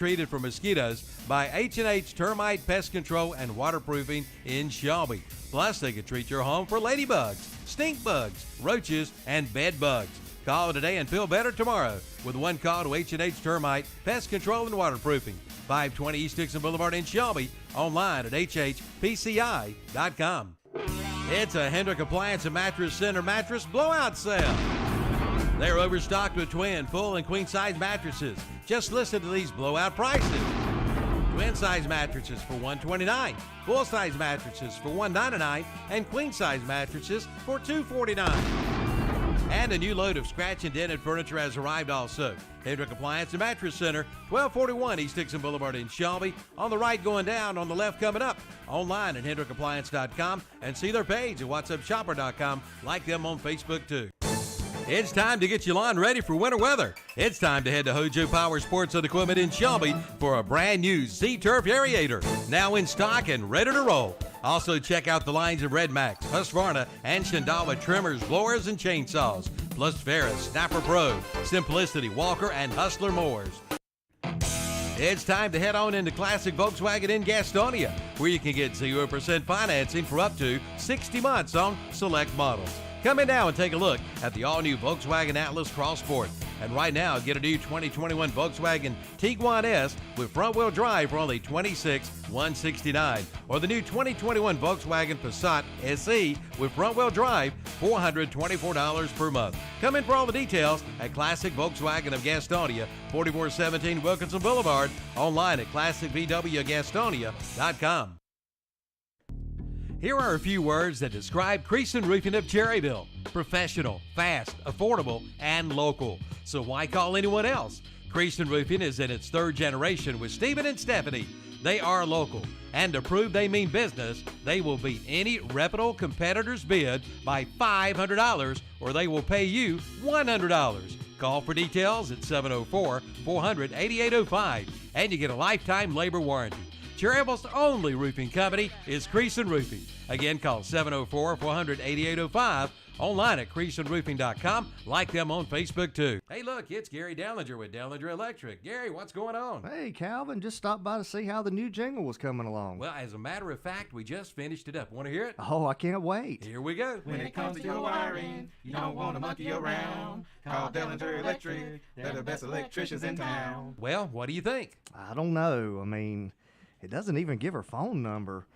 treated for mosquitoes by H&H Termite Pest Control and Waterproofing in Shelby. Plus, they can treat your home for ladybugs, stink bugs, roaches, and bed bugs. Call today and feel better tomorrow with one call to H&H Termite Pest Control and Waterproofing, 520 East Dixon Boulevard in Shelby, online at hhpci.com. It's a Hendrick Appliance and Mattress Center mattress blowout sale. They're overstocked with twin, full, and queen-size mattresses. Just listen to these blowout prices. Twin-size mattresses for $129, full-size mattresses for $199, and queen-size mattresses for $249. And a new load of scratch and dented furniture has arrived also. Hendrick Appliance and Mattress Center, 1241 East Dixon Boulevard in Shelby. On the right going down, on the left coming up. Online at hendrickappliance.com and see their page at whatsupshopper.com. Like them on Facebook too. It's time to get your lawn ready for winter weather. It's time to head to Hojo Powersports and Equipment in Shelby for a brand new Z-Turf Aerator. Now in stock and ready to roll. Also check out the lines of Red Max, Husqvarna, and Shindawa trimmers, blowers, and chainsaws. Plus Ferris, Snapper Pro, Simplicity, Walker, and Hustler mowers. It's time to head on into Classic Volkswagen in Gastonia, where you can get 0% financing for up to 60 months on select models. Come in now and take a look at the all-new Volkswagen Atlas Cross Sport. And right now, get a new 2021 Volkswagen Tiguan S with front-wheel drive for only $26,169. Or the new 2021 Volkswagen Passat SE with front-wheel drive, $424 per month. Come in for all the details at Classic Volkswagen of Gastonia, 4417 Wilkinson Boulevard. Online at classicvwgastonia.com. Here are a few words that describe Creason Roofing of Cherryville. Professional, fast, affordable, and local. So why call anyone else? Creason Roofing is in its third generation with Stephen and Stephanie. They are local, and to prove they mean business, they will beat any reputable competitor's bid by $500, or they will pay you $100. Call for details at 704-400-8805, and you get a lifetime labor warranty. Cherryble's only roofing company is Creason Roofing. Again, call 704-400-8805. Online at CreasonRoofing.com. Like them on Facebook, too. Hey, look, it's Gary Dellinger with Dellinger Electric. Gary, what's going on? Hey, Calvin, just stopped by to see how the new jingle was coming along. Well, as a matter of fact, we just finished it up. Want to hear it? Oh, I can't wait. Here we go. When it comes to your wiring, you don't want to monkey around. Call Dellinger Electric. They're the best electricians in town. Well, what do you think? I don't know. I mean, it doesn't even give her phone number.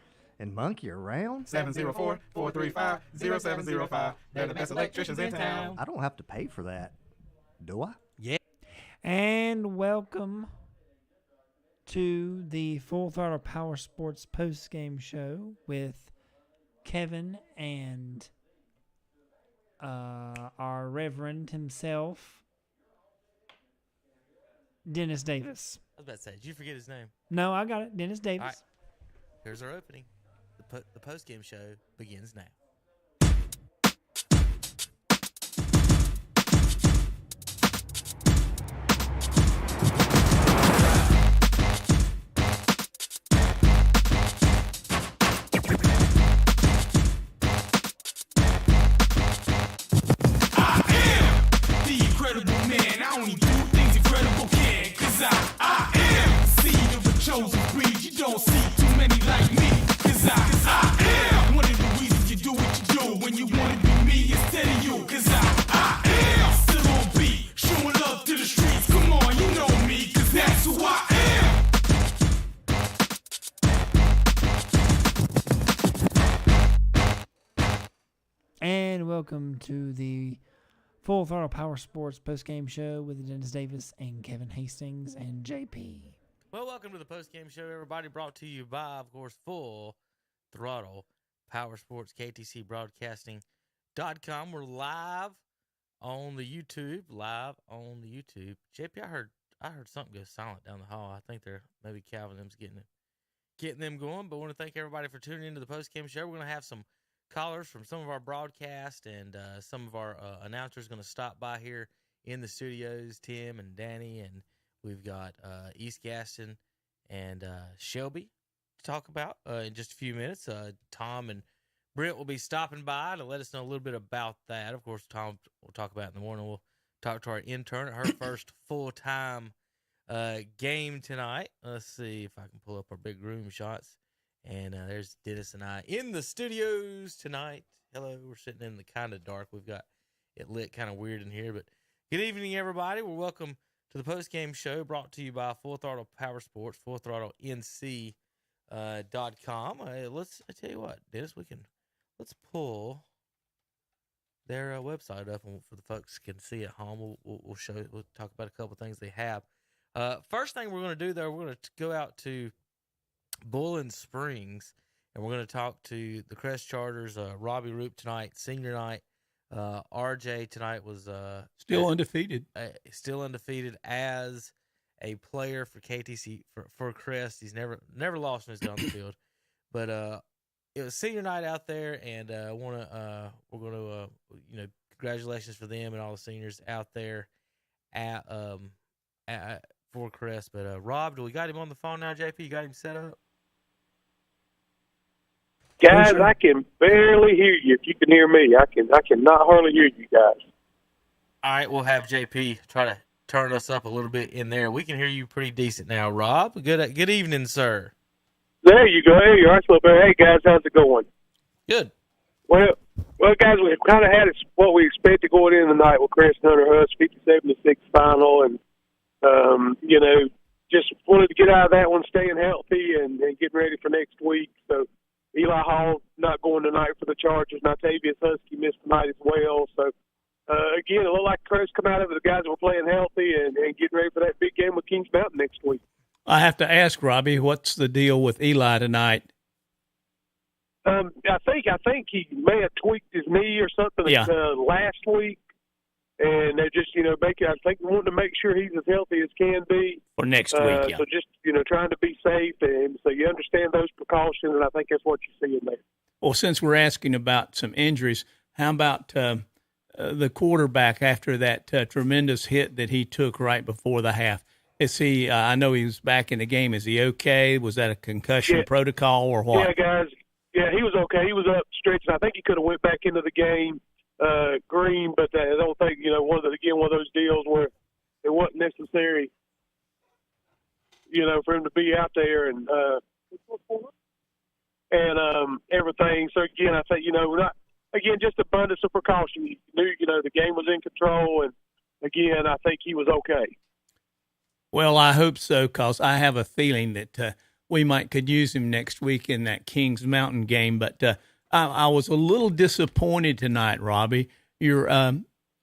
And monkey around? 704-435-0705. They're the best electricians in town. I don't have to pay for that, do I? Yeah. And welcome to the Full Throttle Powersports post-game show with Kevin and our Reverend himself, Dennis Davis. I was about to say, did you forget his name? No, I got it. Dennis Davis. All right. Here's our opening. The post-game show begins now. I am the incredible man. I only do things incredible can. 'Cause I am the seed of a chosen breed. You don't see too many like me. 'Cause I am one of the reasons you do what you do when you want to be me instead of you. 'Cause I am still on beat, showing love to the streets. Come on, you know me, 'cause that's who I am. And welcome to the Full Throttle Powersports post-game show with Dennis Davis and Kevin Hastings and JP. Well, welcome to the post-game show, everybody. Brought to you by, of course, Full Throttle Powersports, KTC Broadcasting.com. We're live on the YouTube. JP, I heard something go silent down the hall. I think they're maybe Calvin them's getting them going. But I want to thank everybody for tuning into the post-game show. We're going to have some callers from some of our broadcast and some of our announcers going to stop by here in the studios, Tim and Danny, and we've got East Gaston and Shelby to talk about in just a few minutes. Tom and Brent will be stopping by to let us know a little bit about that. Of course, Tom will talk about it in the morning. We'll talk to our intern at her first full-time game tonight. Let's see if I can pull up our big room shots. And there's Dennis and I in the studios tonight. Hello, we're sitting in the kind of dark. We've got it lit kind of weird in here. But good evening, everybody. We're welcome to the postgame show brought to you by Full Throttle Powersports, FullThrottleNC.com. I tell you what, Dennis, let's pull their website up for the folks can see at home. We'll talk about a couple of things they have. First thing we're going to do, though, we're going to go out to Bowling Springs, and we're going to talk to the Crest Chargers. Robbie Roop tonight, senior night. RJ tonight was still undefeated. Still undefeated as a player for KTC for Crest. He's never lost when he's down the field. But it was senior night out there, and we're going to congratulations for them and all the seniors out there at for Crest. But Rob, do we got him on the phone now? JP, you got him set up? Guys, I can barely hear you. If you can hear me, I cannot hardly hear you guys. All right, we'll have JP try to turn us up a little bit in there. We can hear you pretty decent now, Rob. Good evening, sir. There you go. Hey, you're right, hey guys, how's it going? Good. Well, guys, we kind of had what we expected going in tonight with Crest Hunter Huss, 57-6 final, and just wanted to get out of that one, staying healthy and getting ready for next week. So Eli Hall not going tonight for the Chargers. Natavius Husky missed tonight as well. So, again, it looked like Crest come out of it. The guys were playing healthy and getting ready for that big game with Kings Mountain next week. I have to ask, Robbie, what's the deal with Eli tonight? I think he may have tweaked his knee or something last week. And they're just, wanting to make sure he's as healthy as can be. For next week, yeah. So just, trying to be safe. And so you understand those precautions, and I think that's what you see in there. Well, since we're asking about some injuries, how about the quarterback after that tremendous hit that he took right before the half? Is he, I know he was back in the game. Is he okay? Was that a concussion protocol or what? Yeah, guys. Yeah, he was okay. He was up stretching. I think he could have went back into the game. Green, but I don't think one of those deals where it wasn't necessary, for him to be out there and everything. So again, I think just abundance of precaution. You knew the game was in control, and again, I think he was okay. Well, I hope so, because I have a feeling that we could use him next week in that Kings Mountain game, but. I was a little disappointed tonight, Robbie. Your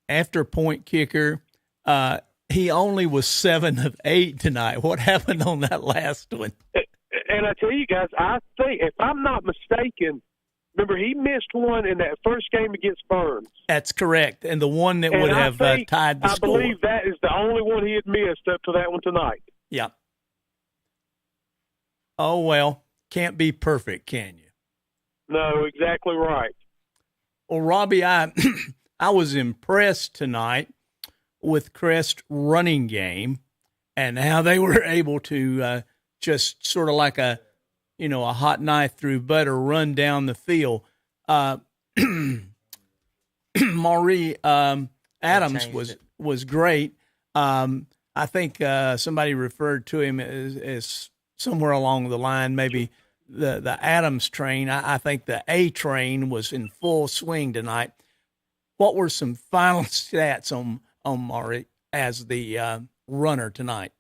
after-point kicker, he only was 7 of 8 tonight. What happened on that last one? And I tell you guys, I think, if I'm not mistaken, remember he missed one in that first game against Burns. That's correct, and the one that would have tied the score. I believe that is the only one he had missed up to that one tonight. Yeah. Oh, well, can't be perfect, can you? No, exactly right. Well, Robbie, I was impressed tonight with Crest running game and how they were able to just sort of like a hot knife through butter run down the field. Maury Adams was great. I think somebody referred to him as somewhere along the line, maybe the Adams train. I think the A train was in full swing tonight. What were some final stats on Maury as the runner tonight?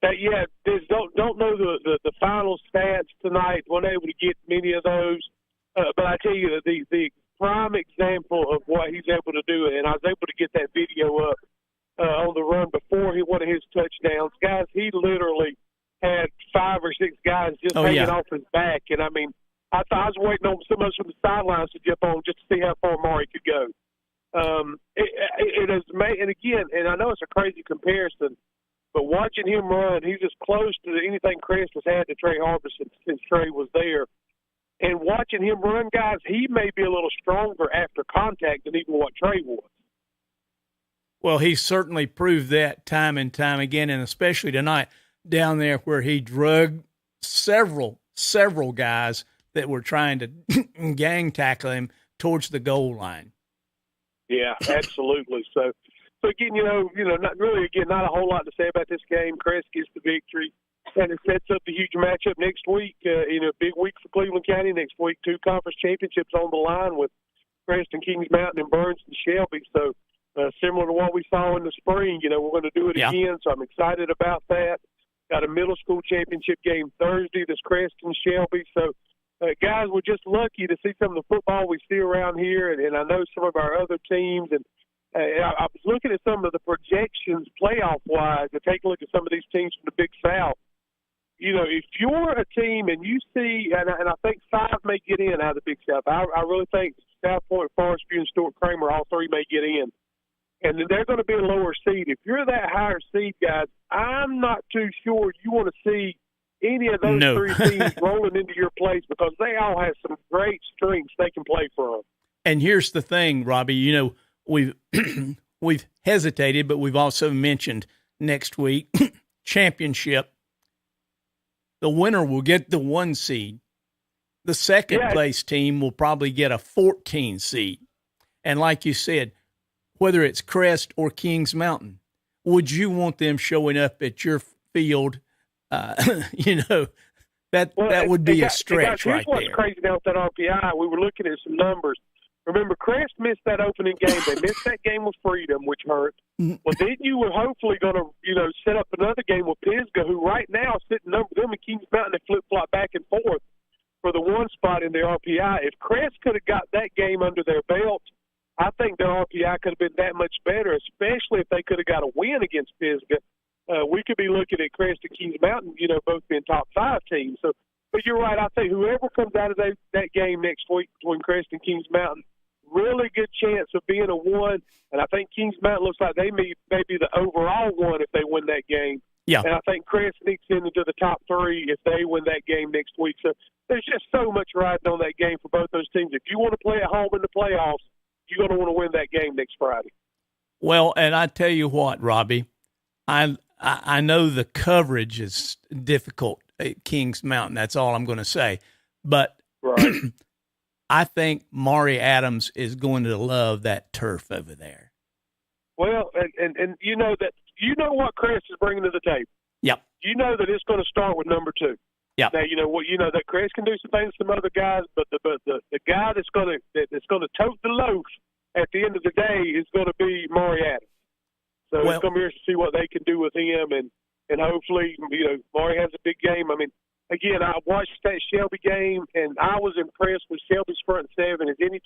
Don't know the final stats tonight. Wasn't able to get many of those, but I tell you the prime example of what he's able to do, and I was able to get that video up on the run before one of his touchdowns. Guys, he literally had 5 or 6 guys just hanging off his back. And, I mean, I was waiting on so much from the sidelines to jump on just to see how far Maury could go. It is, and again, and I know it's a crazy comparison, but watching him run, he's as close to anything Crest has had to Trey Harbison since Trey was there. And watching him run, guys, he may be a little stronger after contact than even what Trey was. Well, he certainly proved that time and time again, and especially tonight down there where he drug several guys that were trying to gang tackle him towards the goal line. Yeah, absolutely. So So again, not a whole lot to say about this game. Crest gets the victory, and it sets up a huge matchup next week. Big week for Cleveland County next week. 2 conference championships on the line with Crest and Kings Mountain and Burns and Shelby. So similar to what we saw in the spring, we're going to do it again. So I'm excited about that. Got a middle school championship game Thursday. This Crest and Shelby. So guys, we're just lucky to see some of the football we see around here, and I know some of our other teams. And I was looking at some of the projections playoff-wise to take a look at some of these teams from the Big South. If you're a team and you see, and I think 5 may get in out of the Big South. I really think South Point, Forest View, and Stuart Kramer, all 3 may get in. And then they're going to be a lower seed. If you're that higher seed, guys, I'm not too sure you want to see any of those 3 teams rolling into your place, because they all have some great strengths they can play from. And here's the thing, Robbie, we've we've hesitated, but we've also mentioned next week championship. The winner will get the 1 seed. The second place team will probably get a 14 seed. And like you said, whether it's Crest or Kings Mountain, would you want them showing up at your field? That would be a stretch right there. Here's what's crazy now with that RPI. We were looking at some numbers. Remember, Crest missed that opening game. They missed that game with Freedom, which hurt. Well, then you were hopefully going to, set up another game with Pisgah, who right now sitting over them in Kings Mountain. They flip-flop back and forth for the 1 spot in their RPI. If Crest could have got that game under their belt, I think their RPI could have been that much better, especially if they could have got a win against Pisgah. We could be looking at Crest and Kings Mountain, both being top 5 teams. So, but you're right. I think whoever comes out of that game next week between Crest and Kings Mountain, really good chance of being a 1. And I think Kings Mountain looks like they may be the overall 1 if they win that game. Yeah. And I think Crest sneaks into the top 3 if they win that game next week. So there's just so much riding on that game for both those teams. If you want to play at home in the playoffs, you're going to want to win that game next Friday. Well, and I tell you what, Robbie, I know the coverage is difficult at Kings Mountain. That's all I'm going to say. But I think Maury Adams is going to love that turf over there. Well, and what Crest is bringing to the table. Yep. You know that it's going to start with number 2. Yeah. Now that Crest can do some things to some other guys, but the guy that's going to tote the loaf at the end of the day is going to be Maury Adams. So it's going to be interesting to see what they can do with him, and hopefully Maury has a big game. I mean, again, I watched that Shelby game, and I was impressed with Shelby's front 7 as any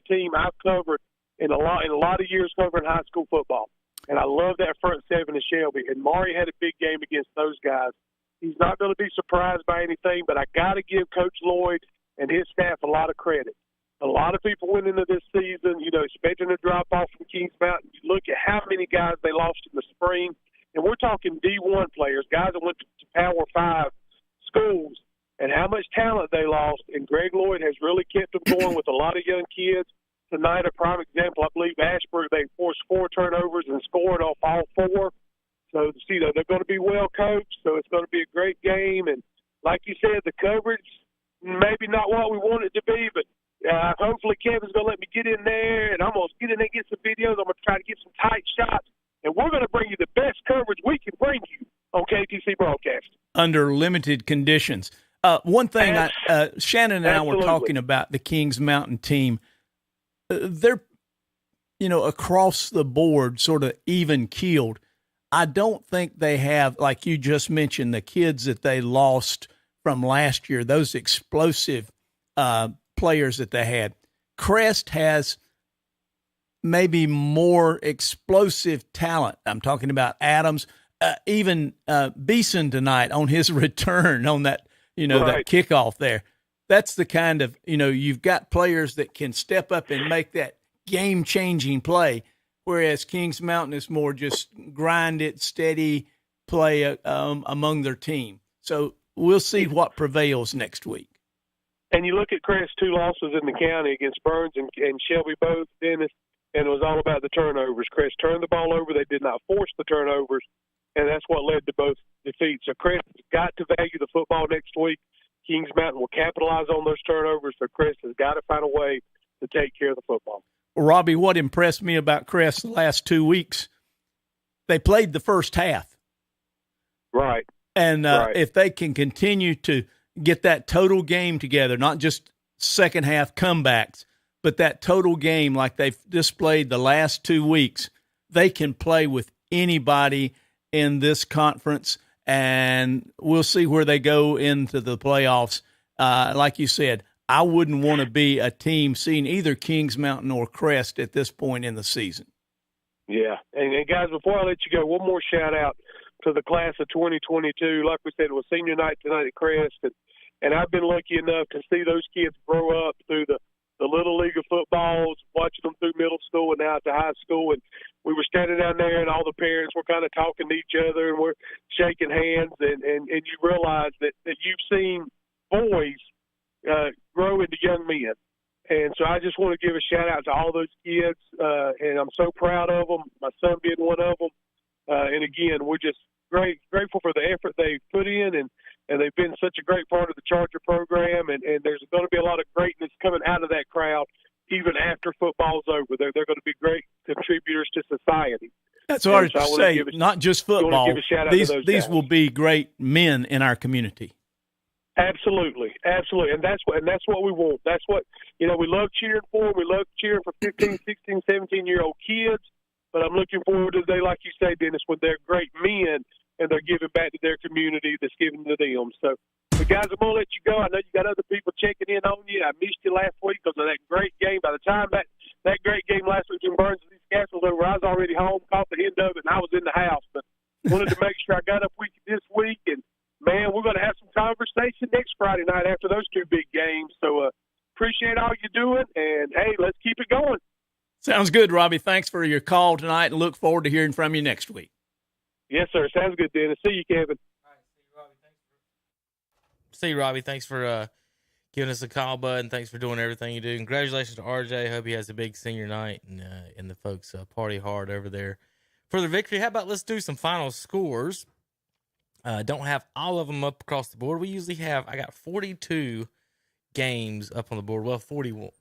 team I've covered in a lot of years covering high school football. And I love that front 7 of Shelby. And Maury had a big game against those guys. He's not going to be surprised by anything, but I got to give Coach Lloyd and his staff a lot of credit. A lot of people went into this season, expecting a drop-off from Kings Mountain. You look at how many guys they lost in the spring, and we're talking D1 players, guys that went to Power 5 schools, and how much talent they lost. And Greg Lloyd has really kept them going with a lot of young kids. Tonight, a prime example, I believe Ashburn, they forced 4 turnovers and scored off all 4. So, they're going to be well coached, so it's going to be a great game. And like you said, the coverage, maybe not what we want it to be, but hopefully Kevin's going to let me get in there, and I'm going to get in there and get some videos. I'm going to try to get some tight shots, and we're going to bring you the best coverage we can bring you on KTC Broadcast. Under limited conditions. One thing, Shannon and I were talking about the Kings Mountain team. They're, across the board sort of even-keeled. I don't think they have, like you just mentioned, the kids that they lost from last year, those explosive players that they had. Crest has maybe more explosive talent. I'm talking about Adams, even Beeson tonight on his return on that, that kickoff there. That's the kind of, you've got players that can step up and make that game-changing play, whereas Kings Mountain is more just grind it, steady play among their team. So we'll see what prevails next week. And you look at Crest's 2 losses in the county against Burns and Shelby both, Dennis, and it was all about the turnovers. Crest turned the ball over. They did not force the turnovers, and that's what led to both defeats. So Crest has got to value the football next week. Kings Mountain will capitalize on those turnovers, so Crest has got to find a way to take care of the football. Well, Robbie, what impressed me about Crest the last 2 weeks, they played the first half. Right. And Right. if they can continue to get that total game together, not just second half comebacks, but that total game like they've displayed the last 2 weeks, they can play with anybody in this conference, and we'll see where they go into the playoffs. Like you said, I wouldn't want to be a team seeing either Kings Mountain or Crest at this point in the season. Yeah. And guys, before I let you go, one more shout-out to the class of 2022. Like we said, it was senior night tonight at Crest, and I've been lucky enough to see those kids grow up through the Little League of footballs, watching them through middle school and now to high school. And we were standing down there, and all the parents were kind of talking to each other, and we're shaking hands, and you realize that you've seen boys grow into young men. And so I just want to give a shout-out to all those kids, and I'm so proud of them, my son being one of them. And, again, we're just grateful for the effort they put in, and they've been such a great part of the Charger program, and there's going to be a lot of greatness coming out of that crowd even after football's over. They're going to be great contributors to society. That's hard to say, not just football. These will be great men in our community. Absolutely. And that's what we want. That's what, we love cheering for them. We love cheering for 15, 16, 17-year-old kids. But I'm looking forward to the day, like you say, Dennis, when they're great men and they're giving back to their community that's giving to them. So, but guys, I'm going to let you go. I know you got other people checking in on you. I missed you last week because of that great game. By the time that great game last week in Burns and East Castle was over, I was already home, caught the end of it, and I was in the house. But wanted to make sure I got up with you this week. And, man, we're going to have some conversation next Friday night after those two big games. So appreciate all you're doing. And, hey, let's keep it going. Sounds good, Robbie. Thanks for your call tonight, and look forward to hearing from you next week. Yes, sir. Sounds good, Dennis. See you, Kevin. All right, see you, Robbie. Thanks for giving us a call, bud, and thanks for doing everything you do. Congratulations to RJ. Hope he has a big senior night, and the folks party hard over there for the victory. How about let's do some final scores? Don't have all of them up across the board. We usually have, I got 42 games up on the board. Well, 41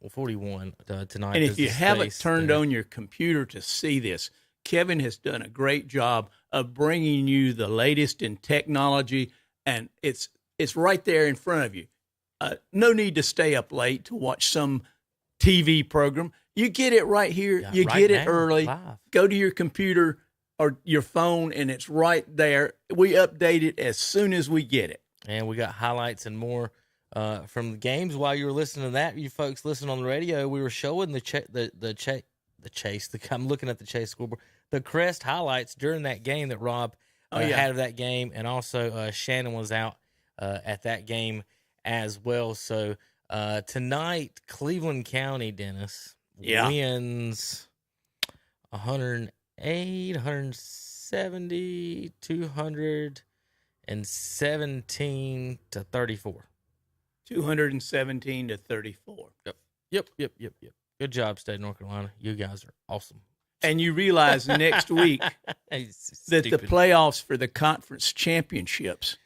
tonight. And if you haven't turned on your computer to see this, Kevin has done a great job of bringing you the latest in technology, and it's right there in front of you. No need to stay up late to watch some TV program. You get it right here. Yeah, you right get it now, early. live. Go to your computer or your phone, and it's right there. We update it as soon as we get it. And we got highlights and more from the games. While you were listening to that, you folks listen on the radio, we were showing the chase. I'm looking at the chase scoreboard. The Crest highlights during that game that Rob had of that game, and also Shannon was out at that game as well. So tonight, Cleveland County, Dennis, wins 108, 170, 217 to 34. 217 to 34. Yep. Good job, State of North Carolina. You guys are awesome. And you realize next week that the playoffs for the conference championships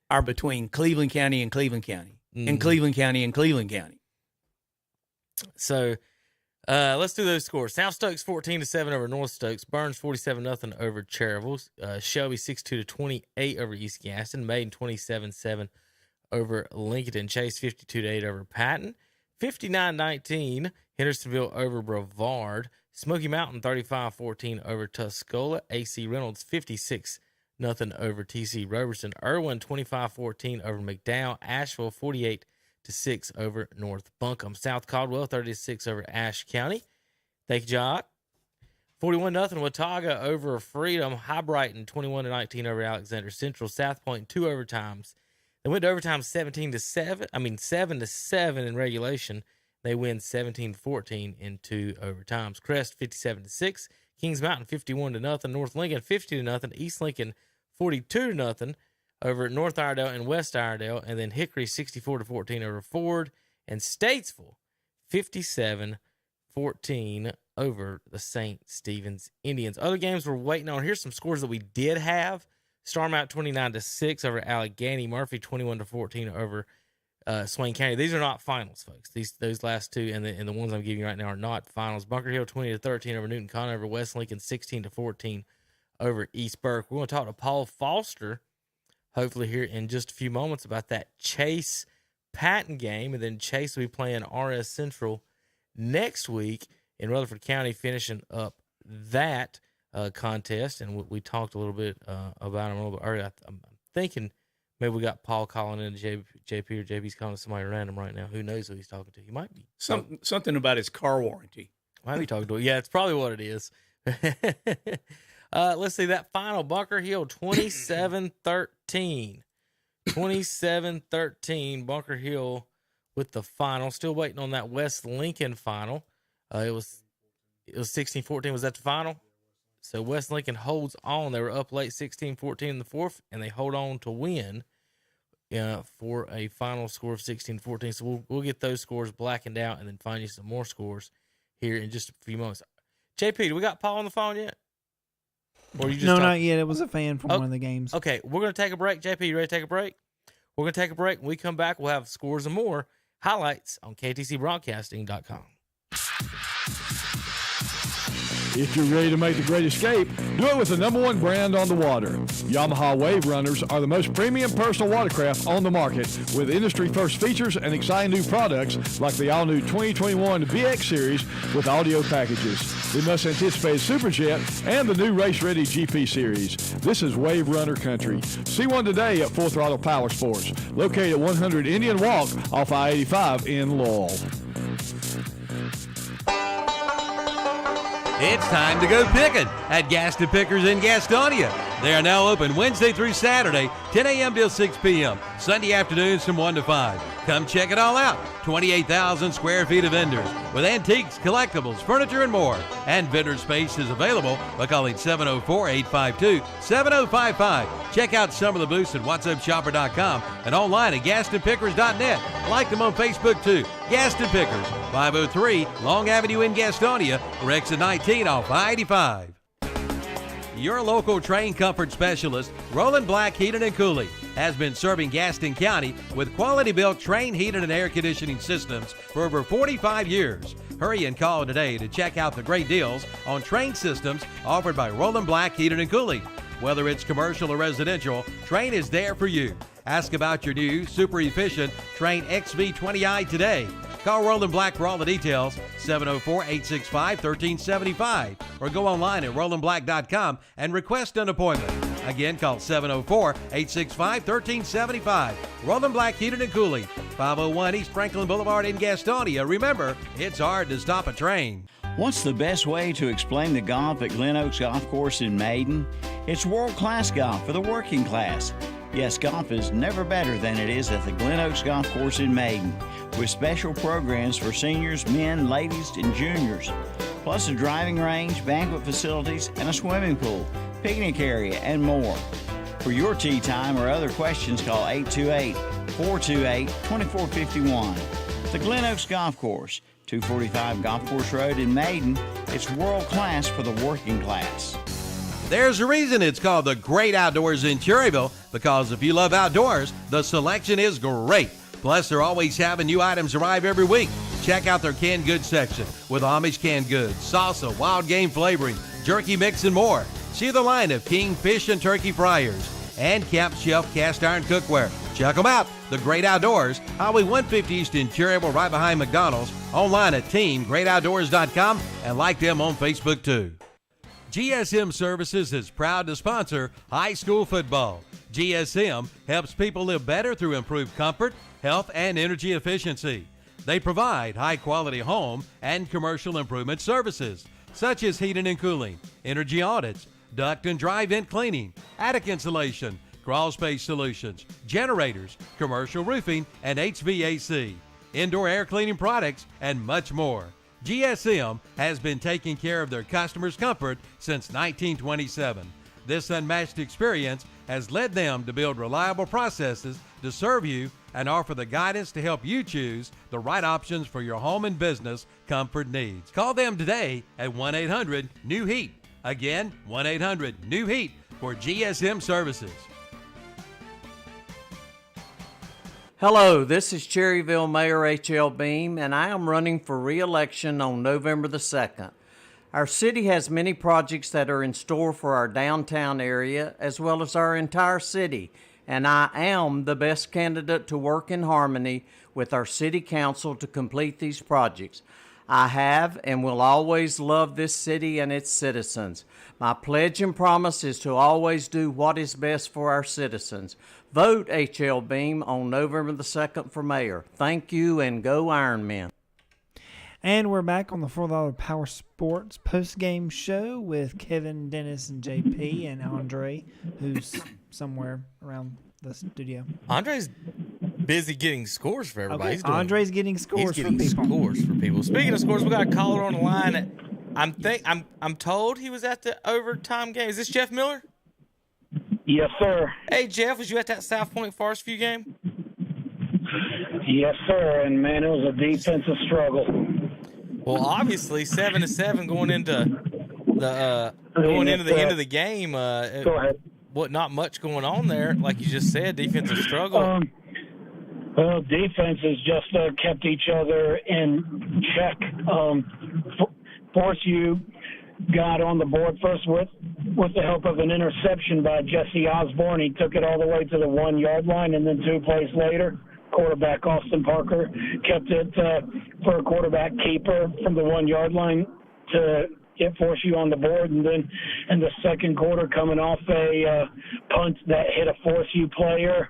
are between Cleveland County and Cleveland County, and Cleveland County and Cleveland County. So let's do those scores. South Stokes 14-7 over North Stokes. Burns 47-0 over Charitable. Shelby 62-28 over East Gaston. Maiden 27-7 over Lincoln. Chase 52-8 over Patton. 59-19 Hendersonville over Brevard. Smoky Mountain 35-14 over Tuscola. AC Reynolds 56-0 over TC Robertson. Irwin 25-14 over McDowell. Asheville 48-6 over North Buncombe. South Caldwell 36 over Ashe County. Thank you, Jock. 41-0 Watauga over Freedom. High Brighton 21-19 over Alexander Central. South Point 2 overtimes. They went to overtime 7-7 in regulation. They win 17-14 in 2 overtimes. Crest 57-6. Kings Mountain 51-0. North Lincoln 50-0. East Lincoln 42-0 over North Iredell and West Iredell. And then Hickory 64-14 over Ford. And Statesville 57-14 over the St. Stephen's Indians. Other games we're waiting on. Here's some scores that we did have. Starmount 29-6 over Allegheny. Murphy 21-14 over Swain County. These are not finals, folks. Those last two and the ones I'm giving you right now are not finals. Bunker Hill 20-13 over Newton Conover. West Lincoln 16-14 over at East Burke. We're going to talk to Paul Foster, hopefully here in just a few moments, about that Chase Patton game. And then Chase will be playing RS Central next week in Rutherford County, finishing up that contest. And we talked a little bit about him a little bit earlier. I'm thinking maybe we got Paul calling in to JP, or JP's calling somebody random right now. Who knows who he's talking to? He might be. Something about his car warranty. Might be talking to him. Yeah, it's probably what it is. Let's see that final. Bunker Hill 27-13. 27-13. Bunker Hill with the final. Still waiting on that West Lincoln final. It was 16-14. Was that the final? So West Lincoln holds on. They were up late 16-14 in the fourth, and they hold on to win for a final score of 16-14. So we'll get those scores blackened out and then find you some more scores here in just a few moments. JP, do we got Paul on the phone yet? Or you just not yet. It was a fan from one of the games. Okay, we're going to take a break. JP, you ready to take a break? We're going to take a break. When we come back, we'll have scores and more highlights on ktcbroadcasting.com. If you're ready to make the great escape, do it with the #1 brand on the water. Yamaha Wave Runners are the most premium personal watercraft on the market, with industry-first features and exciting new products like the all-new 2021 VX Series with audio packages, the must-anticipated Superjet, and the new race-ready GP Series. This is Wave Runner country. See one today at Full Throttle Powersports, located at 100 Indian Walk off I-85 in Laurel. It's time to go picking at Gaston Pickers in Gastonia. They are now open Wednesday through Saturday, 10 a.m. till 6 p.m., Sunday afternoons from 1 to 5. Come check it all out. 28,000 square feet of vendors with antiques, collectibles, furniture, and more. And vendor space is available by calling 704-852-7055. Check out some of the booths at whatsupshopper.com and online at GastonPickers.net. Like them on Facebook too. Gaston Pickers, 503 Long Avenue in Gastonia, or exit 19 off I-85. Your local train comfort specialist, Roland Black Heating and Cooling, has been serving Gaston County with quality-built train heating and air conditioning systems for over 45 years. Hurry and call today to check out the great deals on train systems offered by Roland Black Heating and Cooling. Whether it's commercial or residential, Train is there for you. Ask about your new, super efficient Train XV20i today. Call Roland Black for all the details, 704-865-1375, or go online at rolandblack.com and request an appointment. Again, call 704-865-1375. Roland Black Heating and Cooling, 501 East Franklin Boulevard in Gastonia. Remember, it's hard to stop a train. What's the best way to explain the golf at Glen Oaks Golf Course in Maiden? It's world-class golf for the working class. Yes, golf is never better than it is at the Glen Oaks Golf Course in Maiden, with special programs for seniors, men, ladies, and juniors, plus a driving range, banquet facilities, and a swimming pool, picnic area, and more. For your tee time or other questions, call 828-428-2451. The Glen Oaks Golf Course, 245 Golf Course Road in Maiden. It's world class for the working class. There's a reason it's called the Great Outdoors in Cherryville, because if you love outdoors, the selection is great. Plus, they're always having new items arrive every week. Check out their canned goods section with Amish canned goods, salsa, wild game flavoring, jerky mix, and more. See the line of King fish and turkey fryers and Camp Shelf cast iron cookware. Check them out. The Great Outdoors, Highway 150 East in Cherryville, right behind McDonald's. Online at teamgreatoutdoors.com and like them on Facebook too. GSM Services is proud to sponsor high school football. GSM helps people live better through improved comfort, health, and energy efficiency. They provide high-quality home and commercial improvement services, such as heating and cooling, energy audits, duct and dry vent cleaning, attic insulation, crawl space solutions, generators, commercial roofing, and HVAC, indoor air cleaning products, and much more. GSM has been taking care of their customers' comfort since 1927. This unmatched experience has led them to build reliable processes to serve you and offer the guidance to help you choose the right options for your home and business comfort needs. Call them today at 1-800-NEW-HEAT. Again, 1-800-NEW-HEAT for GSM Services. Hello, this is Cherryville Mayor H.L. Beam, and I am running for re-election on November the 2nd. Our city has many projects that are in store for our downtown area as well as our entire city, and I am the best candidate to work in harmony with our city council to complete these projects. I have and will always love this city and its citizens. My pledge and promise is to always do what is best for our citizens. Vote H.L. Beam on November the 2nd for mayor. Thank you, and go Ironman. And we're back on the $4 Power Sports post-game show with Kevin, Dennis, and JP, and Andre, who's somewhere around the studio. Andre's busy getting scores for everybody. Okay. Andre's getting scores for people. Speaking of scores, we got a caller on the line. I'm told he was at the overtime game. Is this Jeff Miller? Yes, sir. Hey, Jeff, was you at that South Point Forest View game? Yes, sir. And man, it was a defensive struggle. Well, obviously, 7-7 going into the end of the game. Go ahead. Not much going on there, like you just said. Defensive struggle. Well, defense has just kept each other in check. Force U got on the board first with the help of an interception by Jesse Osborne. He took it all the way to the 1 yard line, and then 2 plays later, quarterback Austin Parker kept it for a quarterback keeper from the 1 yard line to get Force U on the board. And then in the second quarter, coming off a punt that hit a Force U player,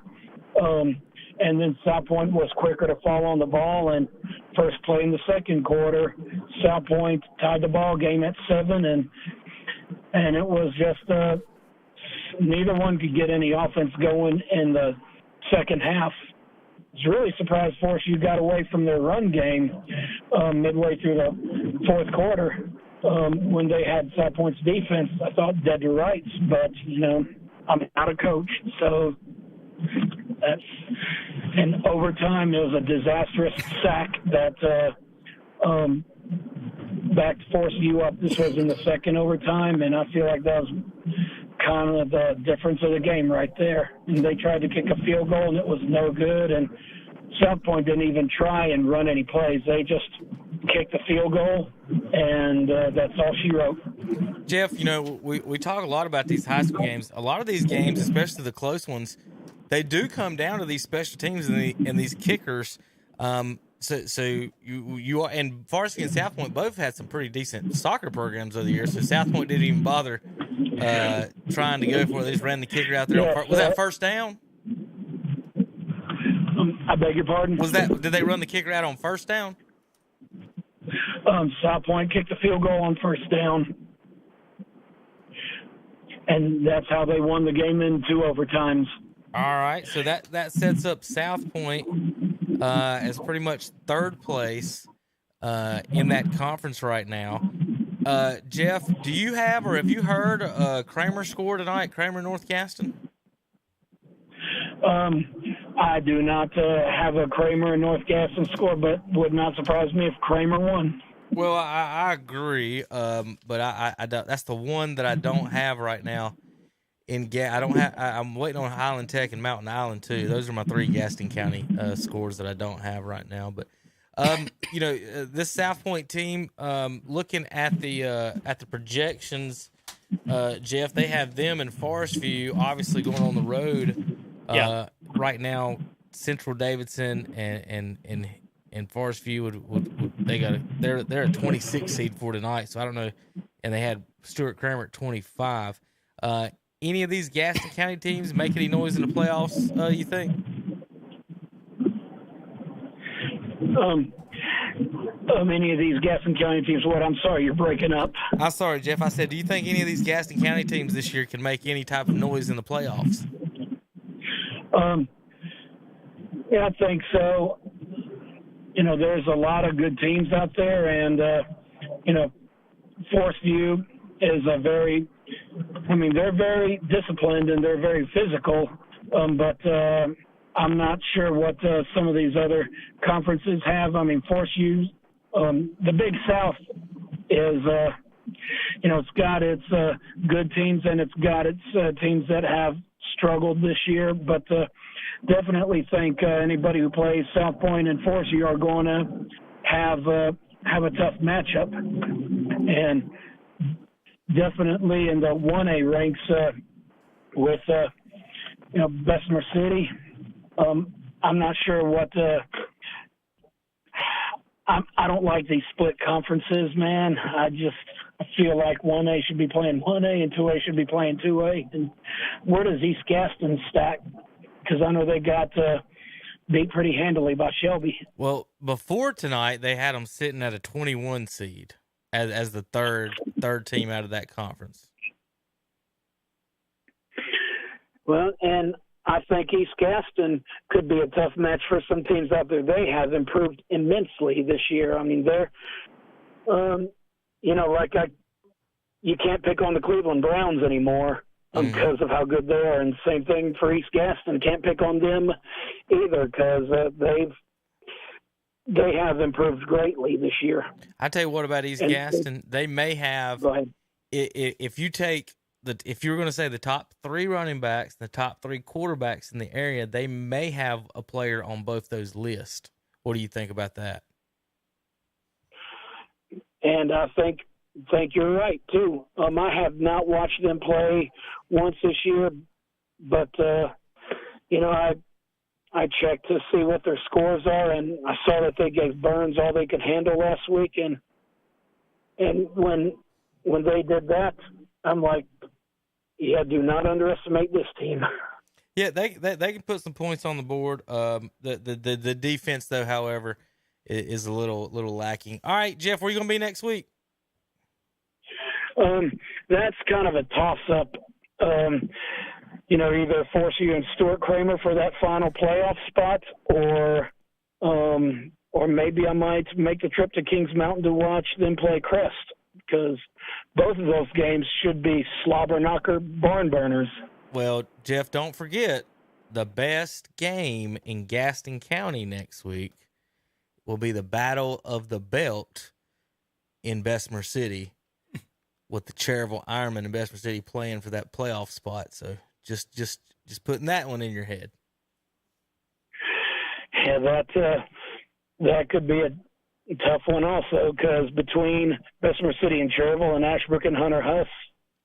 and then South Point was quicker to fall on the ball. And first play in the second quarter, South Point tied the ball game at 7, and it was just neither one could get any offense going in the second half. I was really surprised Force U got away from their run game midway through the fourth quarter when they had South Point's defense, I thought, dead to rights. But, I'm not a coach, so that's in overtime. It was a disastrous sack that backed Force U up. This was in the second overtime, and I feel like that was kind of the difference of the game right there. And they tried to kick a field goal, and it was no good. And South Point didn't even try and run any plays. They just kicked the field goal, and that's all she wrote. Jeff, we talk a lot about these high school games. A lot of these games, especially the close ones, they do come down to these special teams and these kickers. So you are, and Varsity and South Point both had some pretty decent soccer programs over the years. So South Point didn't even bother trying to go for it. They just ran the kicker out there. Yeah, was that first down? I beg your pardon? Did they run the kicker out on first down? South Point kicked the field goal on first down, and that's how they won the game in 2 overtimes. All right, so that sets up South Point as pretty much third place in that conference right now. Jeff, do you have or have you heard Kramer score tonight, Kramer North Gaston? I do not have a Kramer and North Gaston score, but would not surprise me if Kramer won. Well, I agree, but I that's the one that I don't have right now. I'm waiting on Highland Tech and Mountain Island too. Those are my 3 Gaston County scores that I don't have right now. But this South Point team, looking at the projections, Jeff, they have them in Forest View, obviously going on the road. Right now, Central Davidson and Forest View they're a 26 seed for tonight. So I don't know, and they had Stuart Kramer at 25. Any of these Gaston County teams make any noise in the playoffs, you think? Any of these Gaston County teams, what? I'm sorry, you're breaking up. I'm sorry, Jeff. I said, do you think any of these Gaston County teams this year can make any type of noise in the playoffs? Yeah, I think so. There's a lot of good teams out there, and, Forest View is they're very disciplined and they're very physical, but I'm not sure what some of these other conferences have. Forest View, the Big South is, it's got its good teams and it's got its teams that have struggled this year, but definitely think anybody who plays South Point and Forest View are going to have a tough matchup. And definitely in the 1A ranks with Bessemer City. I'm not sure what I don't like these split conferences, man. I feel like 1A should be playing 1A and 2A should be playing 2A. And where does East Gaston stack? Because I know they got beat pretty handily by Shelby. Well, before tonight, they had them sitting at a 21 seed as the third team out of that conference. Well, and I think East Gaston could be a tough match for some teams out there. They have improved immensely this year. I mean, they're, you can't pick on the Cleveland Browns anymore because of how good they are. And same thing for East Gaston. Can't pick on them either because they have improved greatly this year. I tell you what about East Gaston, they may have. If you take if you were going to say the top 3 running backs, the top 3 quarterbacks in the area, they may have a player on both those lists. What do you think about that? And I think you're right too. I have not watched them play once this year, but I checked to see what their scores are, and I saw that they gave Burns all they could handle last week, and when they did that, I'm like, yeah, do not underestimate this team. Yeah, they can put some points on the board. The defense, though, however, is a little lacking. All right, Jeff, where are you going to be next week? That's kind of a toss-up. Either force you and Stuart Kramer for that final playoff spot, or maybe I might make the trip to Kings Mountain to watch them play Crest, because both of those games should be slobber knocker barn burners. Well, Jeff, don't forget the best game in Gaston County next week will be the Battle of the Belt in Bessemer City, with the Charitable Ironman in Bessemer City playing for that playoff spot. So just putting that one in your head. Yeah, that could be a tough one also, because between Bessemer City and Charitable and Ashbrook and Hunter Huss,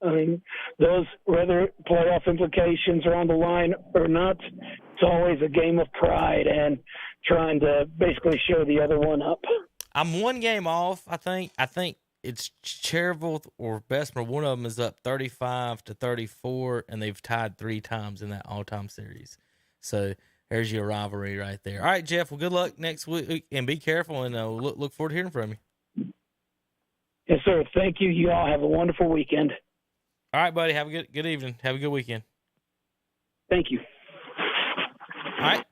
I mean, those, whether playoff implications are on the line or not, it's always a game of pride and trying to basically show the other one up. I'm one game off, I think. I think it's Charitable or Bessemer. One of them is up 35-34, and they've tied 3 times in that all-time series. So there's your rivalry right there. All right, Jeff, well, good luck next week, and be careful, and look forward to hearing from you. Yes, sir. Thank you. You all have a wonderful weekend. All right, buddy. Have a good evening. Have a good weekend. Thank you. All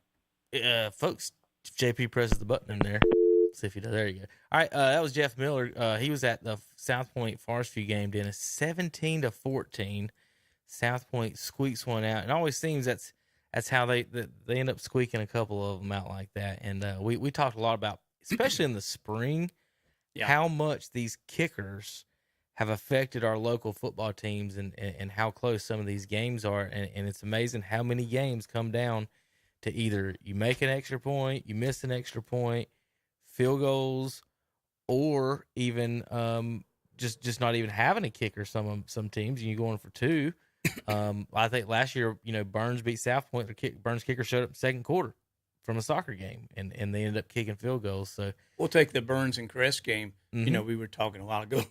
right, folks, JP presses the button in there. Let's see if he does. There you go. All right, that was Jeff Miller. He was at the South Point Forest View game, Dennis. 17-14. South Point squeaks one out. It always seems that's how they end up squeaking a couple of them out like that. And we talked a lot about, especially in the spring, how much these kickers have affected our local football teams and how close some of these games are. And it's amazing how many games come down to either you make an extra point, you miss an extra point, field goals, or even just not even having a kicker. Some teams, you going for 2. I think last year, Burns beat South Point. Burns kicker showed up second quarter from a soccer game, and they ended up kicking field goals. So we'll take the Burns and Crest game. Mm-hmm. We were talking a while ago.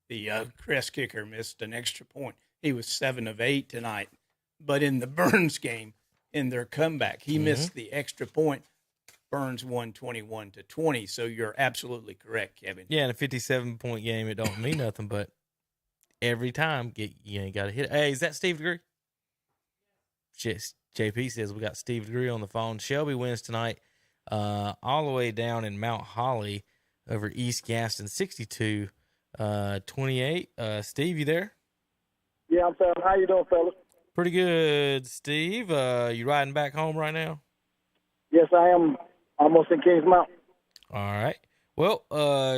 The Crest kicker missed an extra point. He was 7 of 8 tonight. But in the Burns game, in their comeback, he missed the extra point. Burns won 21-20. So you're absolutely correct, Kevin. Yeah, in a 57-point game, it don't mean nothing, but every time you got to hit it. Hey, is that Steve Degree? JP says we got Steve Degree on the phone. Shelby wins tonight, all the way down in Mount Holly over East Gaston, 62-28. Steve, you there? Yeah, I'm fine. How you doing, fellas? Pretty good, Steve. You riding back home right now? Yes, I am. Almost in Kings Mountain. All right. Well,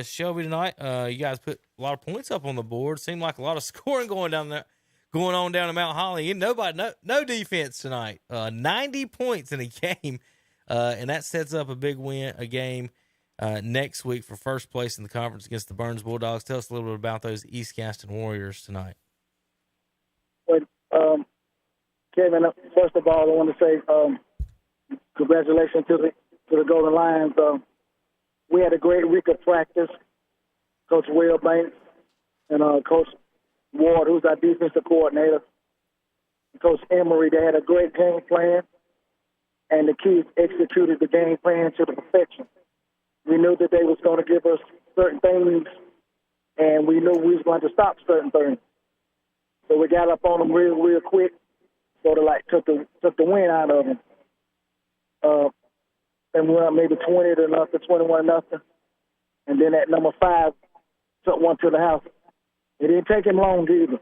Shelby, tonight, you guys put a lot of points up on the board. Seemed like a lot of scoring going on down in Mount Holly. No defense tonight. 90 points in a game, and that sets up a big win, a game next week for first place in the conference against the Burns Bulldogs. Tell us a little bit about those East Gaston Warriors tonight. Well, Kevin, first of all, I want to say congratulations to the Golden Lions. We had a great week of practice. Coach Will Banks and Coach Ward, who's our defensive coordinator, Coach Emery, they had a great game plan, and the kids executed the game plan to the perfection. We knew that they was going to give us certain things, and we knew we was going to stop certain things. So we got up on them real quick, sort of like took the win out of them. And we went maybe 20-0, 21-0, and then at number 5 took one to the house. It didn't take him long either.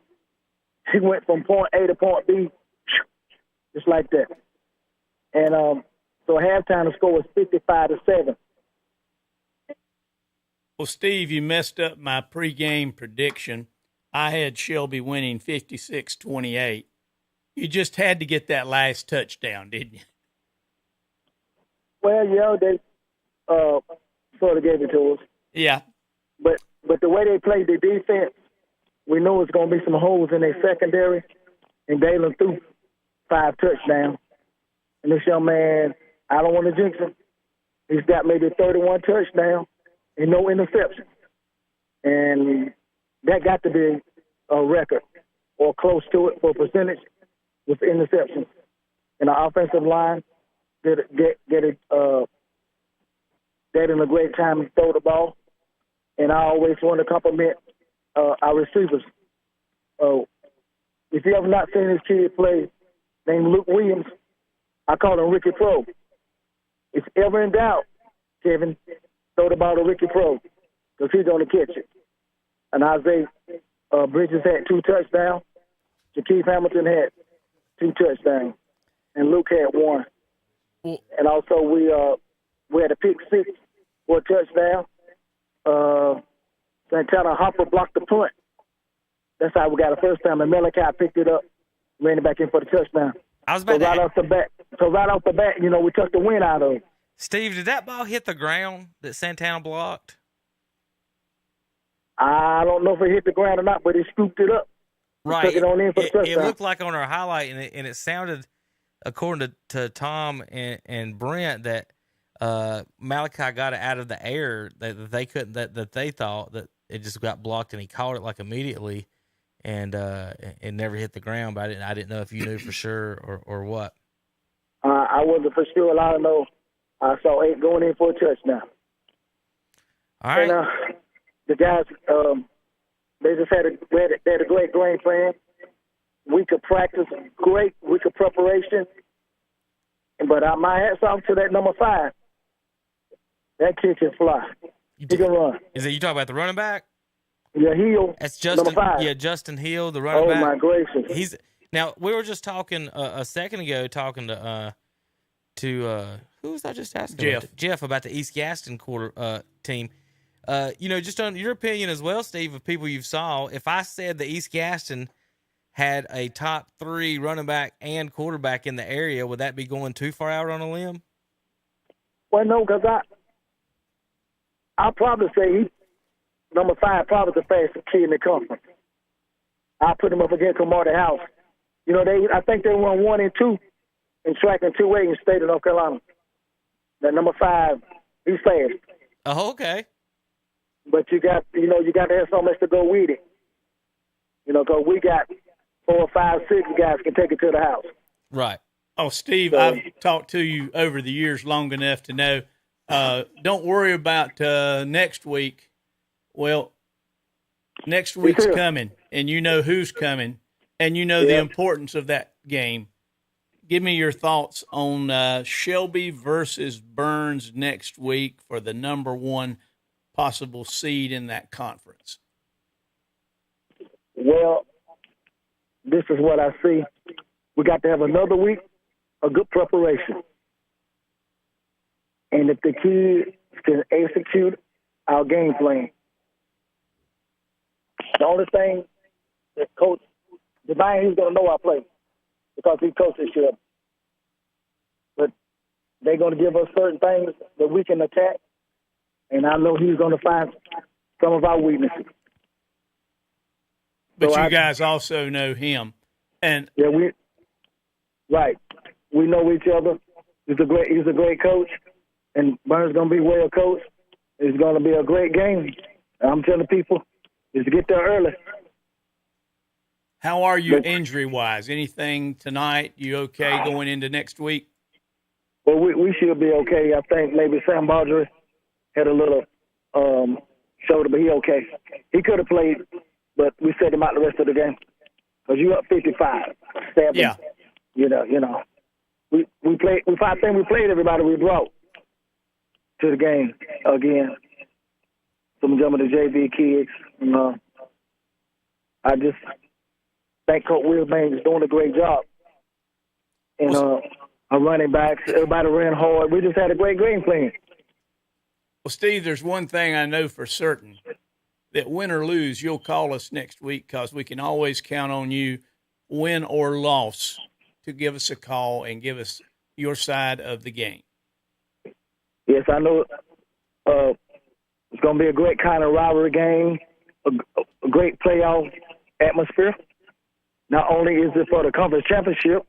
He went from point A to point B, just like that. And so halftime the score was 55-7. Well, Steve, you messed up my pregame prediction. I had Shelby winning 56-28. You just had to get that last touchdown, didn't you? Well, yeah, they sort of gave it to us. Yeah. But the way they played the defense, we knew it was going to be some holes in their secondary, and Galen threw 5 touchdowns. And this young man, I don't want to jinx him, he's got maybe 31 touchdowns and no interception. And that got to be a record or close to it for percentage with interceptions. And our offensive line gave him a great time to throw the ball. And I always want to compliment our receivers. If you have not seen this kid play, named Luke Williams, I call him Ricky Pro. If ever in doubt, Kevin, throw the ball to Ricky Pro, because he's going to catch it. And Isaiah Bridges had 2 touchdowns. Shaquille Hamilton had 2 touchdowns. And Luke had 1. Well, and also we had a pick 6 for a touchdown. Santana Hopper blocked the punt. That's how we got it first time. And Malachi picked it up, ran it back in for the touchdown. I was about right off the bat, we took the win out of it. Steve, did that ball hit the ground that Santana blocked? I don't know if it hit the ground or not, but he scooped it up. Right. Took it on in for the touchdown. It looked like on our highlight, and it sounded, according to Tom and Brent, that Malachi got it out of the air, that they couldn't, that they thought that it just got blocked, and he caught it like immediately, and it never hit the ground. But I didn't know if you knew for sure or what. I wasn't for sure. I don't know. I saw 8 going in for a touchdown. All right. And the guys, they just had a great game plan. Week of practice, great week of preparation. But my hats off to that number 5. That kid can fly. He can run. Is it you talking about the running back? Yeah, Hill. That's Justin. Number 5. Yeah, Justin Hill, the running back. Oh my gracious! Now we were just talking a second ago, talking to who was I just asking? Jeff about the East Gaston team. Just on your opinion as well, Steve, of people you've saw. If I said the East Gaston had a top 3 running back and quarterback in the area, would that be going too far out on a limb? Well, no, because I'll probably say number 5 probably the fastest kid in the conference. I put him up against Marty House. I think they won 1 and 2 in track and 2A in the state of North Carolina. That number 5, he's fast. Oh, okay. But you got to have something else to go with it. Because we got 4, 5, 6 guys can take it to the house. Right. Oh, Steve, I've talked to you over the years long enough to know. Don't worry about next week. Well, next week's coming, and you know who's coming, and you know the importance of that game. Give me your thoughts on Shelby versus Burns next week for the number 1 possible seed in that conference. Well, this is what I see. We got to have another week of good preparation. And if the kids can execute our game plan, the only thing that Coach Devine, he's going to know our play because he coached this year. But they're going to give us certain things that we can attack. and I know he's going to find some of our weaknesses. But you guys also know him, and yeah, we know each other. He's a great coach, and Burns going to be well coached. It's going to be a great game. I'm telling people is to get there early. How are you injury-wise? Anything tonight? You okay going into next week? Well, we should be okay. I think maybe Sam Baudry had a little shoulder, but he okay. He could have played, but we set him out the rest of the game. Because you up 55. 7. Yeah. You know. We played. I think we played everybody we brought to the game again. Some of the JV kids. I just think Coach Will Baines is doing a great job. And our running backs, everybody ran hard. We just had a great game plan. Well, Steve, there's one thing I know for certain, that win or lose, you'll call us next week because we can always count on you, win or loss, to give us a call and give us your side of the game. Yes, I know it's going to be a great kind of rivalry game, a great playoff atmosphere. Not only is it for the conference championship,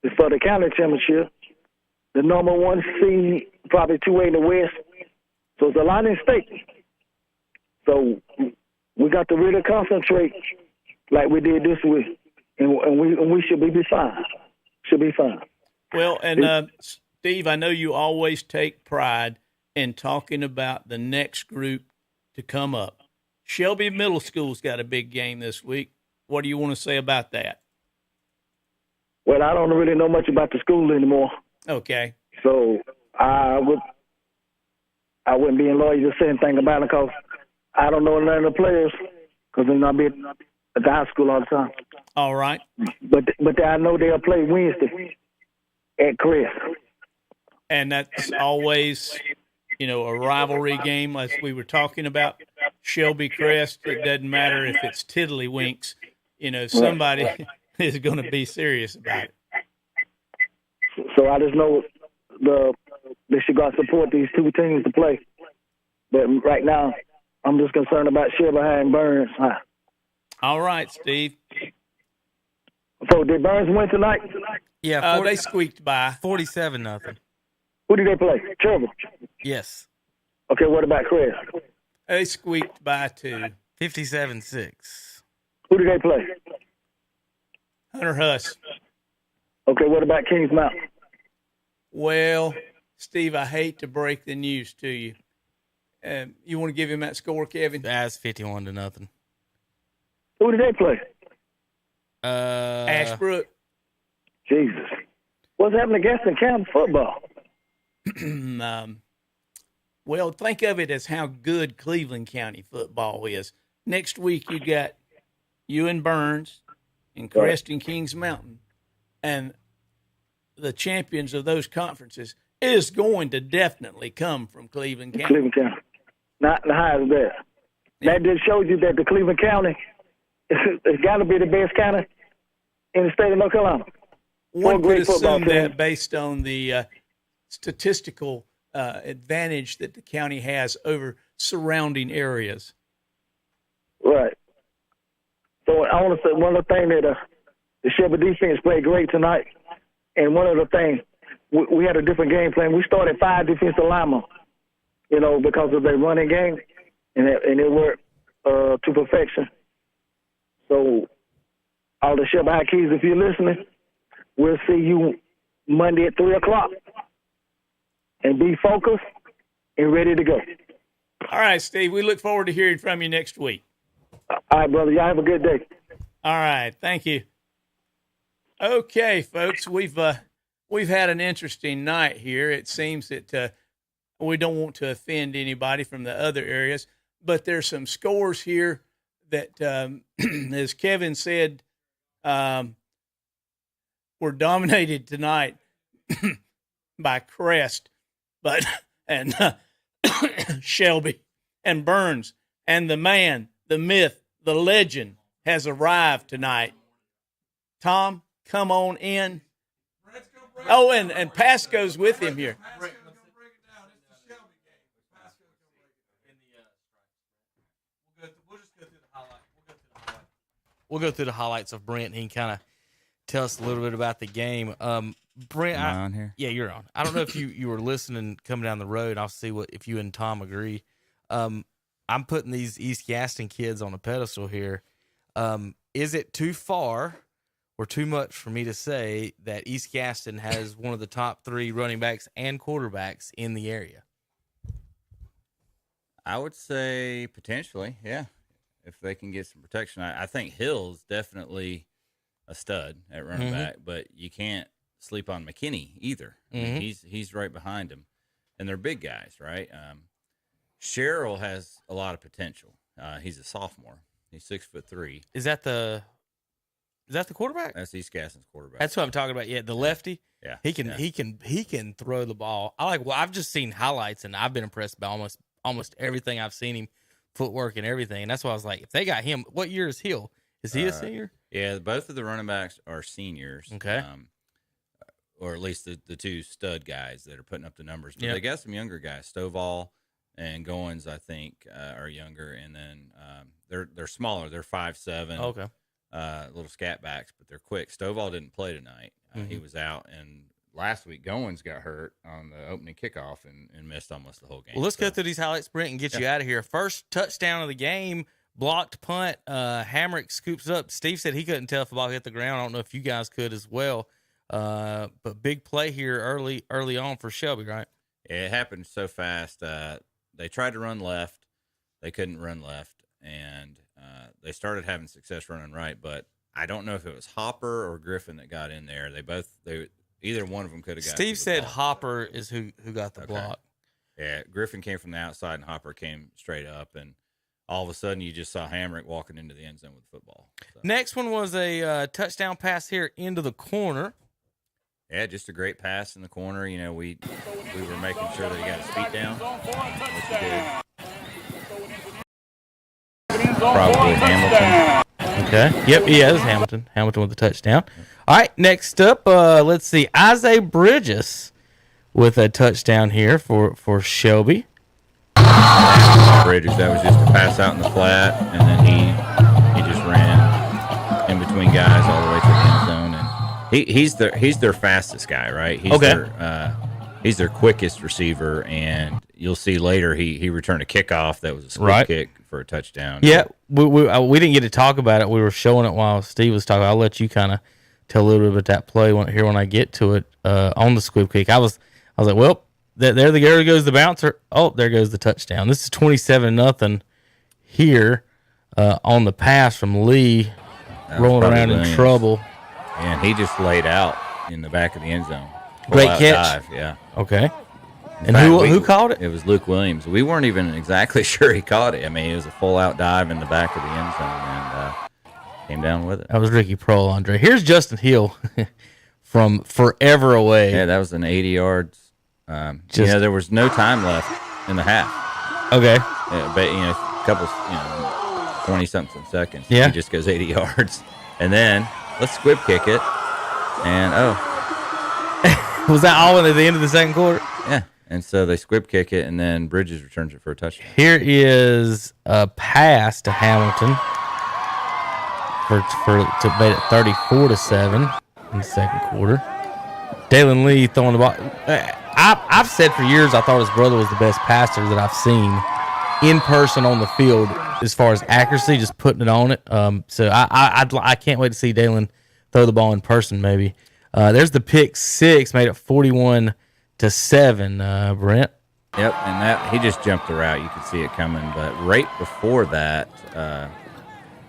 it's for the county championship. The number 1 seed, probably 2-way in the West. So it's a lot in stake. So we got to really concentrate like we did this week, and we should be fine. Should be fine. Well, and Steve, I know you always take pride in talking about the next group to come up. Shelby Middle School's got a big game this week. What do you want to say about that? Well, I don't really know much about the school anymore. Okay. So I wouldn't be in lawyer to say anything about it because I don't know none of the players because they're not being at the high school all the time. All right. But I know they'll play Wednesday at Crest. And that's always, a rivalry game, as we were talking about. Shelby Crest, it doesn't matter if it's Tiddlywinks. Somebody is going to be serious about it. So I just know they should go support these two teams to play. But right now, I'm just concerned about Shelby High and Burns High. All right, Steve. So did Burns win tonight? Yeah, they squeaked by 47-0. Who did they play? Charitable. Yes. Okay, what about Crest? They squeaked by 2. 57-6. Who did they play? Hunter Huss. Okay, what about Kings Mountain? Well, Steve, I hate to break the news to you. You want to give him that score, Kevin? That's 51-0. Who did they play? Ashbrook. Jesus. What's happening to Gaston County football? Well, think of it as how good Cleveland County football is. Next week, you got you and Burns and Crest and Kings Mountain. And the champions of those conferences is going to definitely come from Cleveland County. Cleveland County. Not the highest there. That just shows you that the Cleveland County it's got to be the best county in the state of North Carolina. One could assume that based on the statistical advantage that the county has over surrounding areas. Right. So I want to say one of the things that the Shelby defense played great tonight, and one of the things, we had a different game plan. We started 5 defensive linemen, because of their running game, and it worked to perfection. So all the Shelby High kids, if you're listening, we'll see you Monday at 3 o'clock. And be focused and ready to go. All right, Steve. We look forward to hearing from you next week. All right, brother. Y'all have a good day. All right. Thank you. Okay, folks. We've had an interesting night here. It seems that we don't want to offend anybody from the other areas, but there's some scores here that, as Kevin said, were dominated tonight by Crest. And Shelby and Burns and the man, the myth, the legend has arrived tonight. Tom, come on in. Oh, and Pasco's with him here. we'll go through the highlights of Brent, and he can kind of tell us a little bit about the game. Brent, Am I on here? Yeah, you're on. I don't know if you were listening coming down the road. I'll see if you and Tom agree. I'm putting these East Gaston kids on a pedestal here. Is it too far or too much for me to say that East Gaston has one of the top 3 running backs and quarterbacks in the area? I would say potentially, yeah, if they can get some protection. I think Hill's definitely a stud at running back, but you can't sleep on McKinney either. I mean, he's right behind him, and they're big guys, right? Sherrill has a lot of potential. He's a sophomore. He's 6'3". Is that the quarterback? That's East Gaston's quarterback. That's what I'm talking about. Yeah, the lefty. Yeah, he can throw the ball. I've just seen highlights, and I've been impressed by almost everything I've seen him, footwork and everything. And that's why I was like, if they got him, what year is Hill? Is he a senior? Yeah, both of the running backs are seniors. Okay. Or at least the 2 stud guys that are putting up the numbers. But they got some younger guys. Stovall and Goins, I think, are younger. And then they're smaller. They're 5'7". Okay. Little scat backs, but they're quick. Stovall didn't play tonight. He was out. And last week, Goins got hurt on the opening kickoff and missed almost the whole game. Well, let's go through these highlights, Brent, and get you out of here. First touchdown of the game, blocked punt. Hamrick scoops up. Steve said he couldn't tell if the ball hit the ground. I don't know if you guys could as well. But big play here early on for Shelby, right? Yeah, it happened so fast. They tried to run left. They couldn't run left. And they started having success running right. But I don't know if it was Hopper or Griffin that got in there. Either one of them could have got Steve said Hopper is who got the block. Yeah, Griffin came from the outside and Hopper came straight up. And all of a sudden you just saw Hamrick walking into the end zone with the football. So. Next one was a touchdown pass here into the corner. Yeah, just a great pass in the corner. You know, we were making sure that he got his feet down, which he did. Probably Hamilton. Okay. Yep. Yeah, it was Hamilton. Hamilton with the touchdown. All right. Next up, let's see. Isaiah Bridges with a touchdown here for Shelby. Bridges, that was just a pass out in the flat, and then he just ran in between guys all the way to the end zone. And he's their fastest guy, right? He's their quickest receiver, and you'll see later he returned a kickoff that was a split kick for a touchdown. Yeah, we didn't get to talk about it. We were showing it while Steve was talking. I'll let you kind of tell a little bit about that play when I get to it on the squib kick. I was like, well, there goes the bouncer. Oh, there goes the touchdown. This is 27-0 here on the pass from Lee, rolling around in trouble. And he just laid out in the back of the end zone. Great catch. Dive, yeah. Okay. And who called it? It was Luke Williams. We weren't even exactly sure he caught it. I mean, it was a full-out dive in the back of the end zone and came down with it. That was Ricky Prohl, Andre. Here's Justin Hill from forever away. Yeah, that was an 80 yards. There was no time left in the half. Okay. Yeah, but, a couple, 20-something seconds. Yeah. He just goes 80 yards. And then let's squib kick it. And, was that all at the end of the second quarter? Yeah. And so they squib kick it, and then Bridges returns it for a touchdown. Here is a pass to Hamilton to make it 34-7 in the second quarter. Dalen Lee throwing the ball. I've said for years I thought his brother was the best passer that I've seen in person on the field as far as accuracy, just putting it on it. So I can't wait to see Dalen throw the ball in person. Maybe there's the pick six, made it 41-7. Brent. Yep, and that he just jumped the route. You could see it coming, but right before that,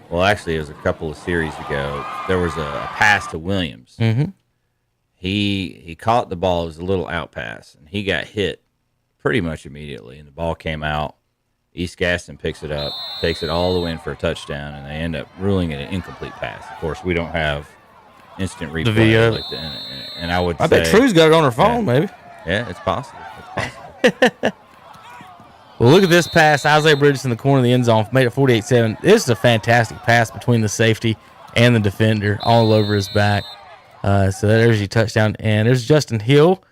actually, it was a couple of series ago. There was a pass to Williams. Mm-hmm. He caught the ball. It was a little out pass, and he got hit pretty much immediately, and the ball came out. East Gaston picks it up, takes it all the way in for a touchdown, and they end up ruling it an incomplete pass. Of course, we don't have instant replay like that, and I bet True's got it on her phone, maybe. Yeah, it's possible. Well, look at this pass. Isaiah Bridges in the corner of the end zone made it 48-7. This is a fantastic pass between the safety and the defender all over his back. So there's your touchdown. And there's Justin Hill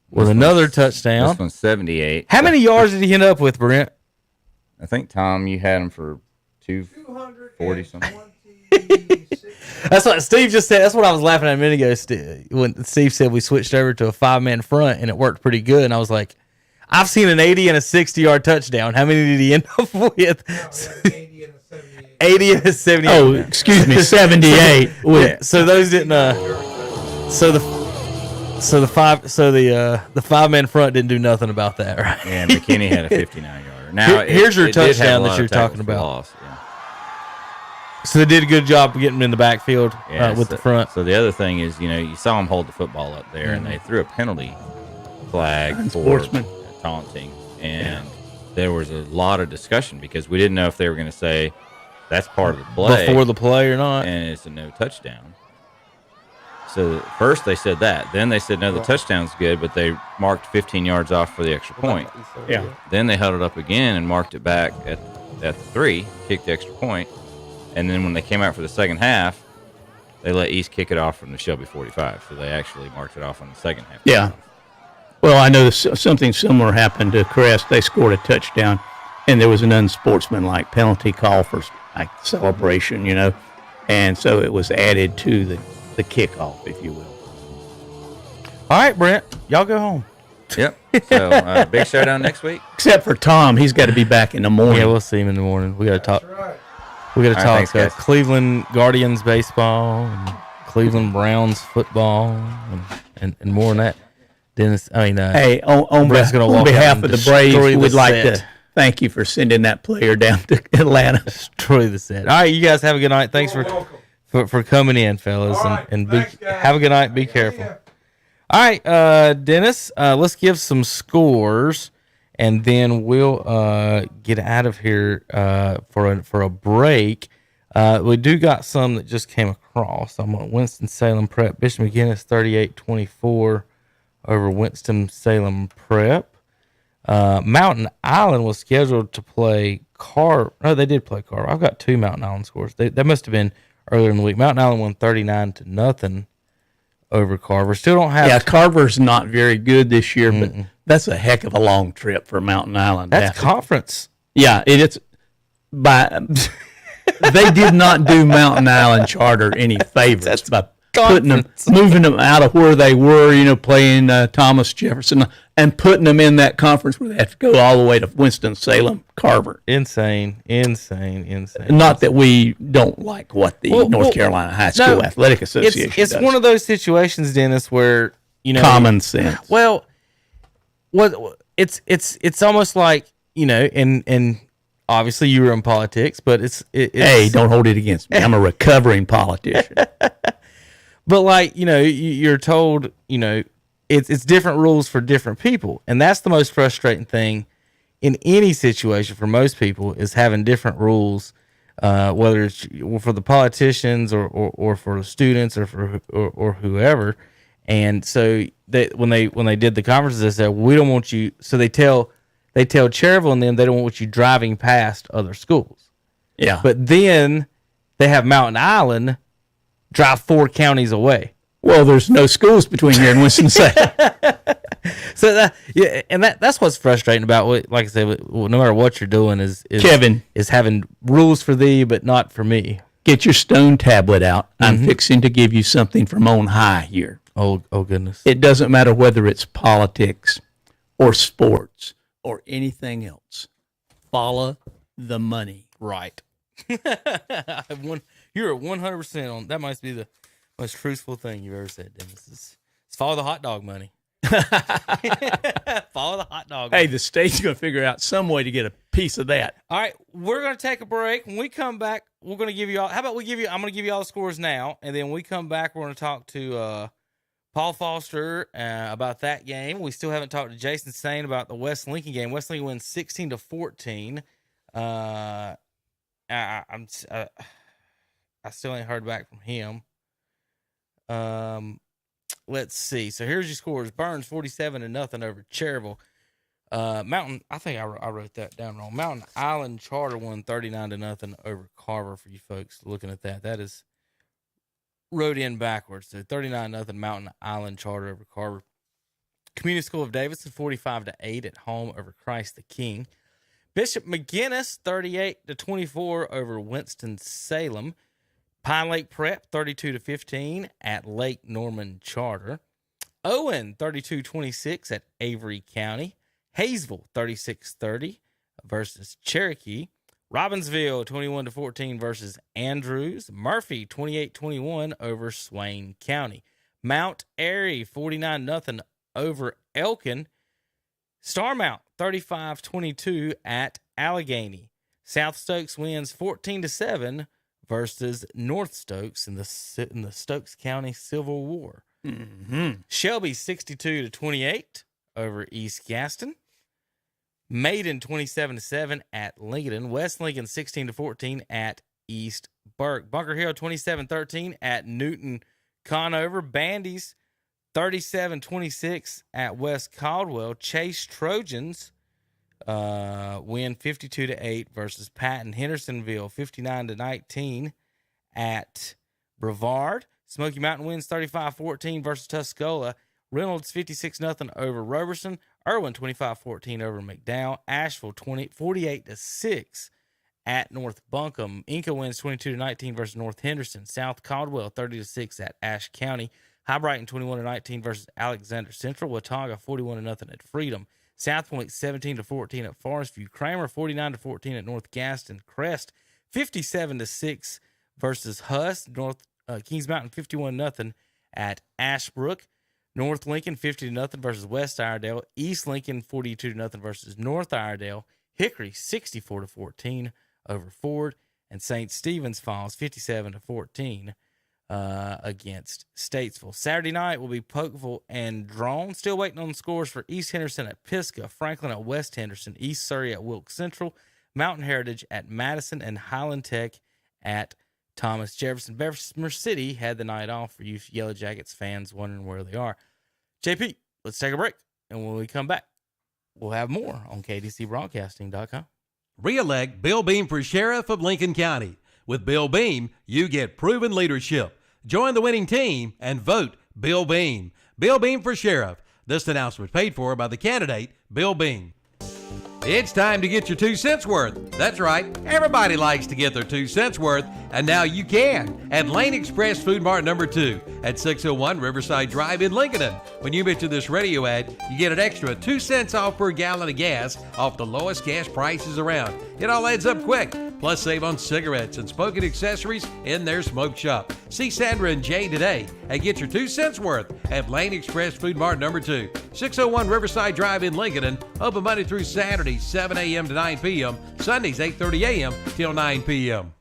with another touchdown. This one's 78. How many yards did he end up with, Brent? I think, Tom, you had him for 240 something. That's what Steve just said. That's what I was laughing at a minute ago. When Steve said we switched over to a 5-man front and it worked pretty good, and I was like, I've seen an 80 and a 60-yard touchdown. How many did he end up with? 80 and a 78. Oh, excuse me, 78. Yeah, so those didn't. The 5-man front didn't do nothing about that, right? Yeah, McKinney had a 59-yarder. Now here's your it did have touchdown a that lot you're of tackles talking for about. loss, yeah. So they did a good job of getting him in the backfield with the front. So the other thing is, you saw him hold the football up there, and they threw a penalty flag for Sportsman taunting, and there was a lot of discussion because we didn't know if they were going to say that's part of the play before the play or not, and it's a no touchdown. So first they said that, then they said no, the touchdown's good, but they marked 15 yards off for the extra point. Yeah. Then they held it up again and marked it back at the 3, kicked the extra point. And then when they came out for the second half, they let East kick it off from the Shelby 45. So they actually marked it off on the second half. Yeah. Well, I know something similar happened to Crest. They scored a touchdown, and there was an unsportsmanlike penalty call for like celebration, and so it was added to the kickoff, if you will. All right, Brent, y'all go home. Yep. So big showdown next week. Except for Tom, he's got to be back in the morning. Yeah, we'll see him in the morning. We got to talk. Right. We got to talk thanks, Cleveland Guardians baseball, and Cleveland Browns football, and more than that. Dennis, hey, on behalf of the Braves, we'd like to thank you for sending that player down to Atlanta. Destroy the set. All right, you guys have a good night. Thanks for coming in, fellas, right, and thanks, have a good night. Be careful. All right, Dennis, let's give some scores, and then we'll get out of here for a break. We do got some that just came across. I'm on Winston-Salem Prep. Bishop McGinnis 38-24 over Winston-Salem Prep. Mountain Island was scheduled to play Carver. No, they did play Carver. I've got 2 Mountain Island scores. That must have been earlier in the week. Mountain Island won 39-0 over Carver. Still don't have. Yeah, Carver's not very good this year, but that's a heck of a long trip for Mountain Island. That's conference. Yeah, it's by. They did not do Mountain Island Charter any favors by moving them out of where they were, playing Thomas Jefferson, and putting them in that conference where they have to go all the way to Winston-Salem, Carver. Insane. Not that we don't like what the North Carolina High School Athletic Association It's does. one of those situations, Dennis, where common sense. Well, it's almost like and obviously you were in politics, but it's hey, don't hold it against me. I'm a recovering politician. But you're told, it's different rules for different people. And that's the most frustrating thing in any situation for most people is having different rules, whether it's for the politicians or for the students or for whoever. And so when they did the conferences, they said, we don't want you. So they tell Charitable and them they don't want you driving past other schools. Yeah. But then they have Mountain Island drive 4 counties away. Well, there's no schools between here and Winston-Salem. So that's what's frustrating about what, like I said, no matter what you're doing is Kevin is having rules for thee, but not for me. Get your stone tablet out. I'm fixing to give you something from on high here. Oh goodness. It doesn't matter whether it's politics or sports or anything else. Follow the money. Right. You're 100% on. That must be the most truthful thing you've ever said, Dennis. It's follow the hot dog money. Follow the hot dog. Hey, the state's going to figure out some way to get a piece of that. All right, we're going to take a break. When we come back, we're going to give you all. How about I'm going to give you all the scores now, and then when we come back, we're going to talk to Paul Foster about that game. We still haven't talked to Jason Sane about the West Lincoln game. West Lincoln wins 16-14. I still ain't heard back from him. Let's see. So here's your scores. Burns 47-0 over Charitable. Mountain, I think I wrote that down wrong. Mountain Island Charter won 39-0 over Carver for you folks looking at that. That is wrote in backwards. So 39-0 Mountain Island Charter over Carver. Community School of Davidson 45-8 at home over Christ the King. Bishop McGinnis 38-24 over Winston-Salem. Pine Lake Prep 32-15 at Lake Norman Charter. Owen 32-26 at Avery County. Hayesville 36-30 versus Cherokee. Robbinsville 21-14 versus Andrews. Murphy 28-21 over Swain County. Mount Airy 49-0 over Elkin. Starmount 35-22 at Allegheny. South Stokes wins 14-7 versus North Stokes in the Stokes County Civil War. Mm-hmm. Shelby 62-28 over East Gaston. Maiden 27-7 at Lincoln. West Lincoln 16-14 at East Burke. Bunker Hill 27-13 at Newton Conover. Bandies 37-26 at West Caldwell. Chase Trojans win 52-8 versus Patton. Hendersonville 59-19 at Brevard. Smoky Mountain wins 35-14 versus Tuscola. Reynolds 56-0 over Roberson. Irwin 25-14 over McDowell. Asheville 48-6 at North Buncombe. Inca wins 22-19 versus North Henderson. South Caldwell 30-6 at Ashe County. High Brighton 21-19 versus Alexander Central. Watauga 41-0 at Freedom. South Point 17-14 at Forest View. Kramer 49-14 at North Gaston. Crest 57-6 versus Huss. Kings Mountain 51-0 at Ashbrook. North Lincoln 50-0 versus West Iredale. East Lincoln 42-0 versus North Iredale. Hickory 64-14 over Ford, and St. Stephen's Falls 57-14 against Statesville. Saturday night will be Pokeville and Drone. Still waiting on the scores for East Henderson at Pisgah, Franklin at West Henderson, East Surrey at Wilkes Central, Mountain Heritage at Madison, and Highland Tech at Thomas Jefferson. Bessemer City had the night off for you Yellow Jackets fans wondering where they are. JP, let's take a break, and when we come back, we'll have more on KDCBroadcasting.com. Re-elect Bill Beam for Sheriff of Lincoln County. With Bill Beam, you get proven leadership. Join the winning team and vote Bill Beam. Bill Beam for Sheriff. This announcement paid for by the candidate, Bill Beam. It's time to get your 2 cents worth. That's right. Everybody likes to get their 2 cents worth, and now you can at Lane Express Food Mart number 2 at 601 Riverside Drive in Lincoln. When you mention this radio ad, you get an extra 2 cents off per gallon of gas off the lowest gas prices around. It all adds up quick. Plus, save on cigarettes and smoking accessories in their smoke shop. See Sandra and Jay today and get your 2 cents worth at Lane Express Food Mart number 2, 601 Riverside Drive in Lincoln. Open Monday through Saturday, 7 a.m. to 9 p.m., Sundays, 8:30 a.m. till 9 p.m.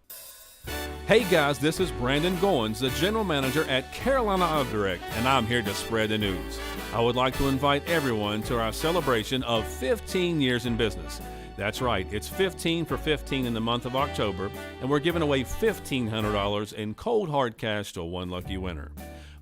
Hey guys, this is Brandon Goins, the General Manager at Carolina Auto Direct, and I'm here to spread the news. I would like to invite everyone to our celebration of 15 years in business. That's right, it's 15 for 15 in the month of October, and we're giving away $1,500 in cold hard cash to one lucky winner.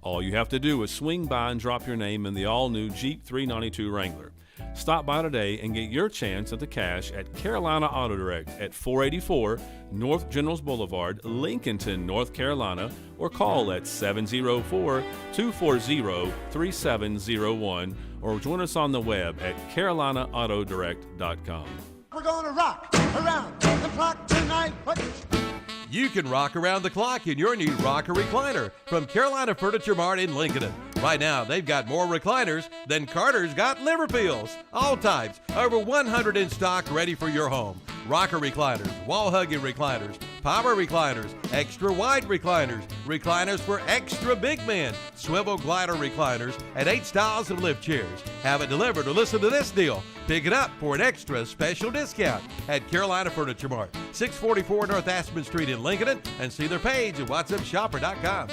All you have to do is swing by and drop your name in the all-new Jeep 392 Wrangler. Stop by today and get your chance at the cash at Carolina Auto Direct at 484 North Generals Boulevard, Lincolnton, North Carolina, or call at 704-240-3701 or join us on the web at carolinaautodirect.com. We're gonna rock around the clock tonight. You can rock around the clock in your new rocker recliner from Carolina Furniture Mart in Lincoln. Right now, they've got more recliners than Carter's got liver pills. All types, over 100 in stock, ready for your home. Rocker recliners, wall-hugging recliners, power recliners, extra wide recliners, recliners for extra big men, swivel glider recliners, and 8 styles of lift chairs. Have it delivered or listen to this deal. Pick it up for an extra special discount at Carolina Furniture Mart, 644 North Aspen Street in Lincoln, and see their page at whatsupshopper.com.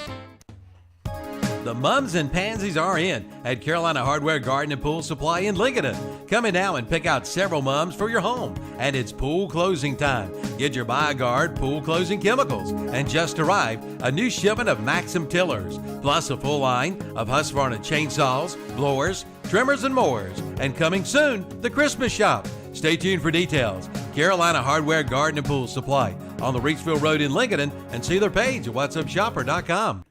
The mums and pansies are in at Carolina Hardware Garden and Pool Supply in Lincoln. Come in now and pick out several mums for your home. And it's pool closing time. Get your BioGuard pool closing chemicals. And just arrived, a new shipment of Maxim tillers, plus a full line of Husqvarna chainsaws, blowers, trimmers, and mowers. And coming soon, the Christmas shop. Stay tuned for details. Carolina Hardware Garden and Pool Supply on the Reeksville Road in Lincoln, and see their page at whatsupshopper.com.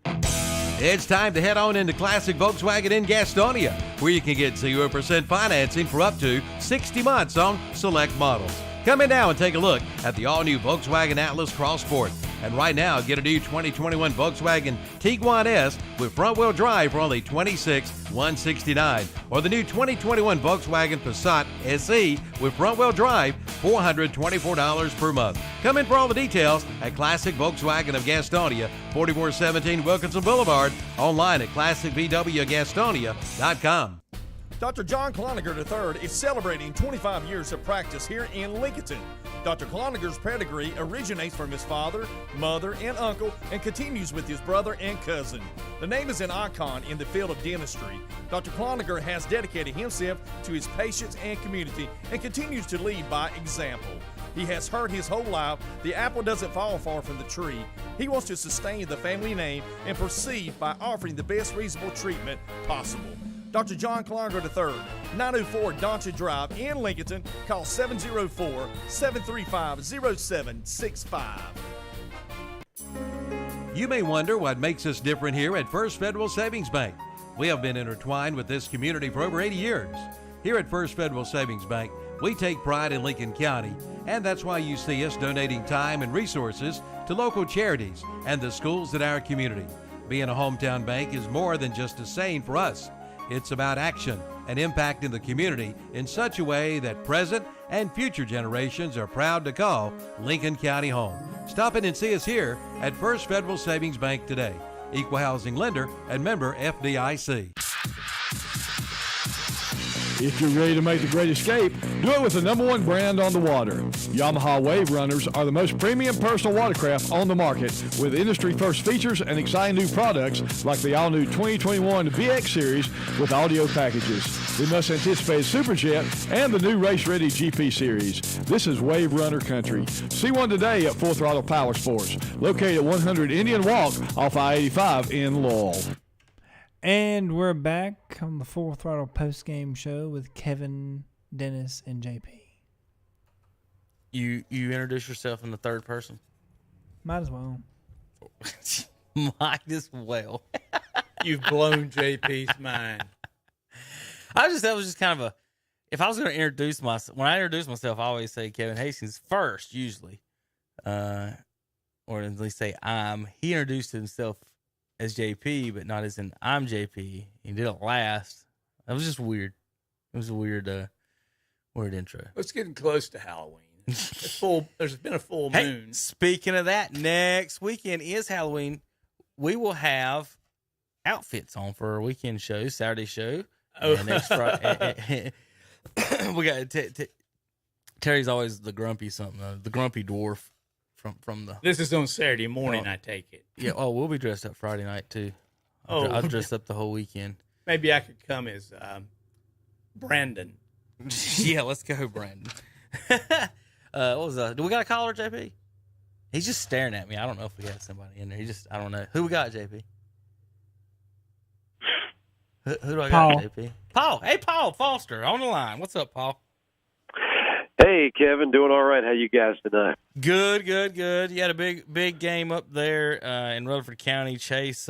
It's time to head on into Classic Volkswagen in Gastonia, where you can get 0% financing for up to 60 months on select models. Come in now and take a look at the all-new Volkswagen Atlas Cross Sport. And right now, get a new 2021 Volkswagen Tiguan S with front-wheel drive for only $26,169, or the new 2021 Volkswagen Passat SE with front-wheel drive, $424 per month. Come in for all the details at Classic Volkswagen of Gastonia, 4417 Wilkinson Boulevard, online at classicvwgastonia.com. Dr. John Cloninger III is celebrating 25 years of practice here in Lincolnton. Dr. Cloninger's pedigree originates from his father, mother, and uncle and continues with his brother and cousin. The name is an icon in the field of dentistry. Dr. Cloninger has dedicated himself to his patients and community and continues to lead by example. He has heard his whole life, the apple doesn't fall far from the tree. He wants to sustain the family name and proceed by offering the best reasonable treatment possible. Dr. John Cloninger III, 904 Doncha Drive in Lincolnton. Call 704-735-0765. You may wonder what makes us different here at First Federal Savings Bank. We have been intertwined with this community for over 80 years. Here at First Federal Savings Bank, we take pride in Lincoln County, and that's why you see us donating time and resources to local charities and the schools in our community. Being a hometown bank is more than just a saying for us. It's about action and impact in the community in such a way that present and future generations are proud to call Lincoln County home. Stop in and see us here at First Federal Savings Bank today. Equal housing lender and member FDIC. If you're ready to make the great escape, do it with the #1 brand on the water. Yamaha Wave Runners are the most premium personal watercraft on the market, with industry-first features and exciting new products like the all-new 2021 VX Series with audio packages, the much-anticipated Superjet, and the new race-ready GP Series. This is Wave Runner country. See one today at Full Throttle Powersports, located at 100 Indian Walk off I-85 in Laurel. And we're back on the Full Throttle Postgame Show with Kevin, Dennis, and JP. You introduce yourself in the third person? Might as well. Might as well. You've blown JP's mind. That was just kind of a. If I was going to introduce myself, when I introduce myself, I always say Kevin Hastings first, usually, or at least say I'm. He introduced himself as JP, but not as in I'm JP. He did it last. That was just weird. It was a weird intro. It's getting close to Halloween. There's been a full moon. Hey, speaking of that, next weekend is Halloween. We will have outfits on for our weekend show, Saturday show. Oh. Next Friday. We got Terry's always the grumpy something, the grumpy dwarf. From the. This is on Saturday morning, I take it. Yeah. Oh, we'll be dressed up Friday night too. I'll dress up the whole weekend. Maybe I could come as Brandon. Yeah, let's go, Brandon. What was that? Do we got a caller, JP? He's just staring at me. I don't know if we got somebody in there. I don't know. Who we got, JP? Who do I got, JP? Paul. Hey, Paul Foster on the line. What's up, Paul? Hey, Kevin, doing all right? How you guys tonight? Good. You had a big game up there in Rutherford County. Chase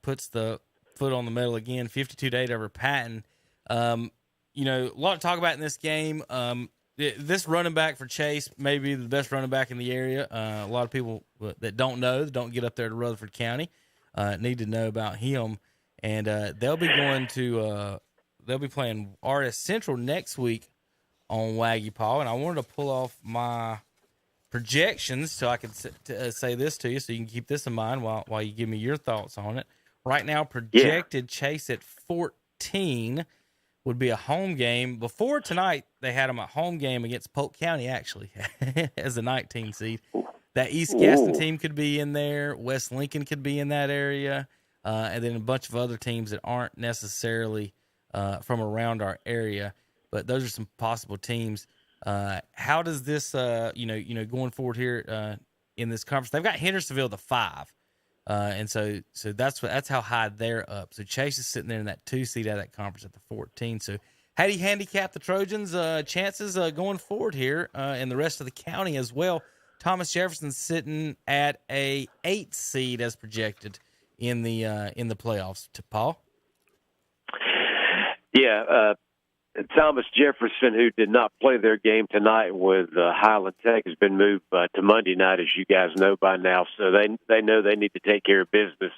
puts the foot on the metal again, 52-8 over Patton. A lot to talk about in this game. This running back for Chase may be the best running back in the area. A lot of people that don't get up there to Rutherford County, need to know about him. And they'll be playing RS Central next week on Waggy Paw, and I wanted to pull off my projections so I could say this to you, so you can keep this in mind while you give me your thoughts on it. Right now, projected Chase at 14 would be a home game. Before tonight, they had them a home game against Polk County, actually, as a 19 seed. That East Gaston team could be in there. West Lincoln could be in that area. And then a bunch of other teams that aren't necessarily from around our area. But those are some possible teams. How does this, going forward here in this conference? They've got Hendersonville the 5, and so that's how high they're up. So Chase is sitting there in that 2 seed out of that conference at the 14. So how do you handicap the Trojans' chances going forward here and the rest of the county as well? Thomas Jefferson's sitting at a 8 seed as projected in the playoffs. To Paul. Yeah. Thomas Jefferson, who did not play their game tonight with Highland Tech, has been moved to Monday night, as you guys know by now. So they know they need to take care of business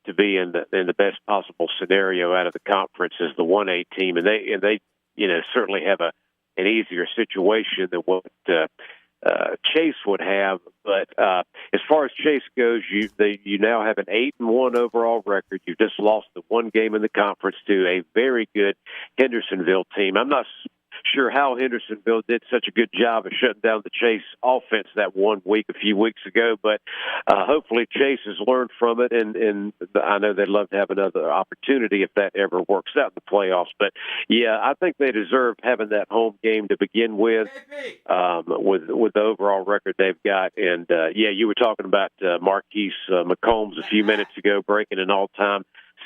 to be in the best possible scenario out of the conference as the 1A team, and they certainly have an easier situation than what Chase would have. But as far as Chase goes, you now have an 8-1 overall record. You just lost the one game in the conference to a very good Hendersonville team. I'm not sure how Hendersonville did such a good job of shutting down the Chase offense that 1 week a few weeks ago, but hopefully Chase has learned from it, and I know they'd love to have another opportunity if that ever works out in the playoffs. But yeah, I think they deserve having that home game to begin with the overall record they've got. And you were talking about Marquise McCombs a few minutes ago, breaking an all-time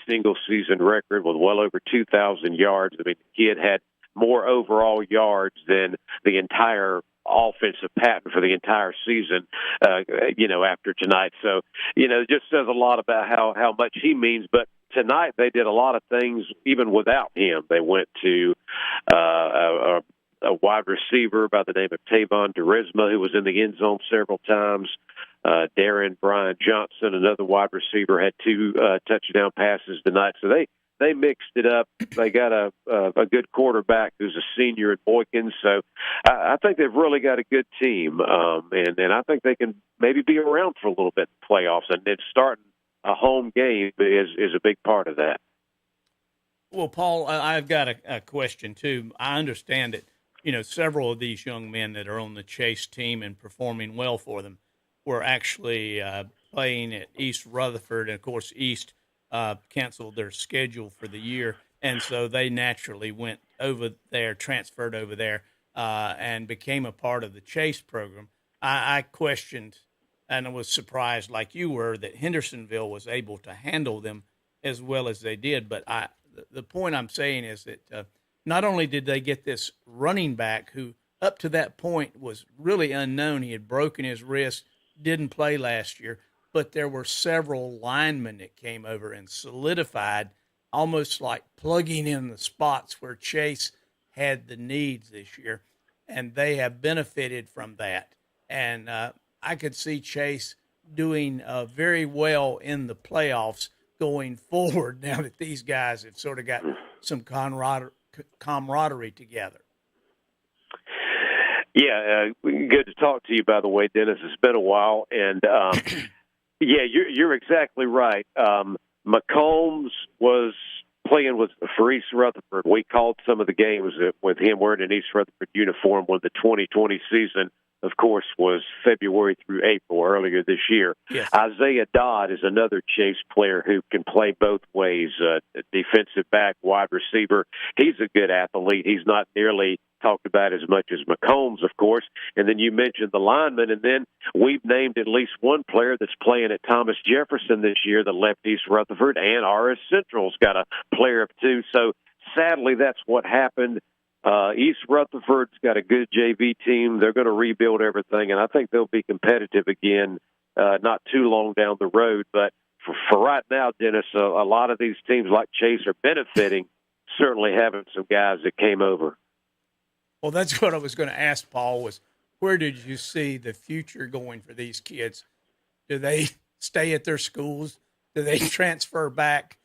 single-season record with well over 2,000 yards. I mean, the kid had more overall yards than the entire offensive pattern for the entire season, after tonight. So, it just says a lot about how much he means. But tonight they did a lot of things even without him. They went to a wide receiver by the name of Tavon Durisma, who was in the end zone several times. Darren Brian Johnson, another wide receiver, had 2 touchdown passes tonight. So they mixed it up. They got a good quarterback who's a senior at Boykins. So I think they've really got a good team. And I think they can maybe be around for a little bit in the playoffs. And then starting a home game is a big part of that. Well, Paul, I've got a question, too. I understand that, several of these young men that are on the Chase team and performing well for them were actually playing at East Rutherford. And, of course, East canceled their schedule for the year, and so they naturally went over there, transferred over there, and became a part of the Chase program. I questioned and I was surprised, like you were, that Hendersonville was able to handle them as well as they did. But the point I'm saying is that not only did they get this running back who up to that point was really unknown, he had broken his wrist, didn't play last year, but there were several linemen that came over and solidified, almost like plugging in the spots where Chase had the needs this year, and they have benefited from that. And I could see Chase doing very well in the playoffs going forward now that these guys have sort of got some camaraderie together. Yeah, good to talk to you, by the way, Dennis. It's been a while. And, you're exactly right. McCombs was playing for East Rutherford. We called some of the games with him wearing an East Rutherford uniform when the 2020 season, of course, was February through April earlier this year. Yes. Isaiah Dodd is another Chase player who can play both ways, defensive back, wide receiver. He's a good athlete. He's not nearly talked about as much as McCombs, of course. And then you mentioned the lineman, and then we've named at least one player that's playing at Thomas Jefferson this year that left East Rutherford, and RS Central's got a player of two. So sadly, that's what happened. East Rutherford's got a good JV team. They're going to rebuild everything, and I think they'll be competitive again not too long down the road. But for right now, Dennis, a lot of these teams like Chase are benefiting, certainly having some guys that came over. Well, that's what I was going to ask, Paul, was where did you see the future going for these kids? Do they stay at their schools? Do they transfer back?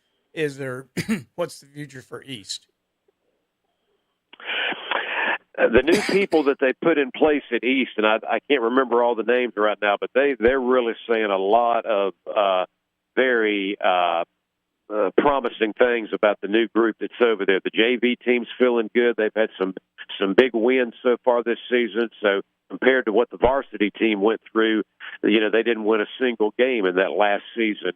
What's the future for East? The new people that they put in place at East, and I can't remember all the names right now, but they're really saying a lot of very promising things about the new group that's over there. The JV team's feeling good. They've had some big wins so far this season. So compared to what the varsity team went through, they didn't win a single game in that last season.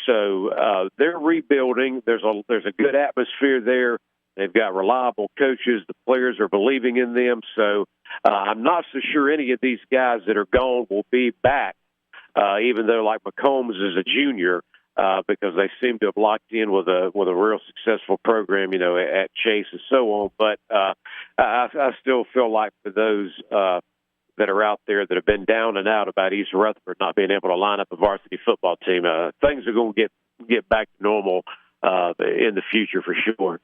So they're rebuilding. There's a good atmosphere there. They've got reliable coaches. The players are believing in them. So I'm not so sure any of these guys that are gone will be back, even though like McCombs is a junior, because they seem to have locked in with a real successful program, at Chase and so on. But I still feel like for those that are out there that have been down and out about East Rutherford not being able to line up a varsity football team, things are going to get back to normal in the future for sure.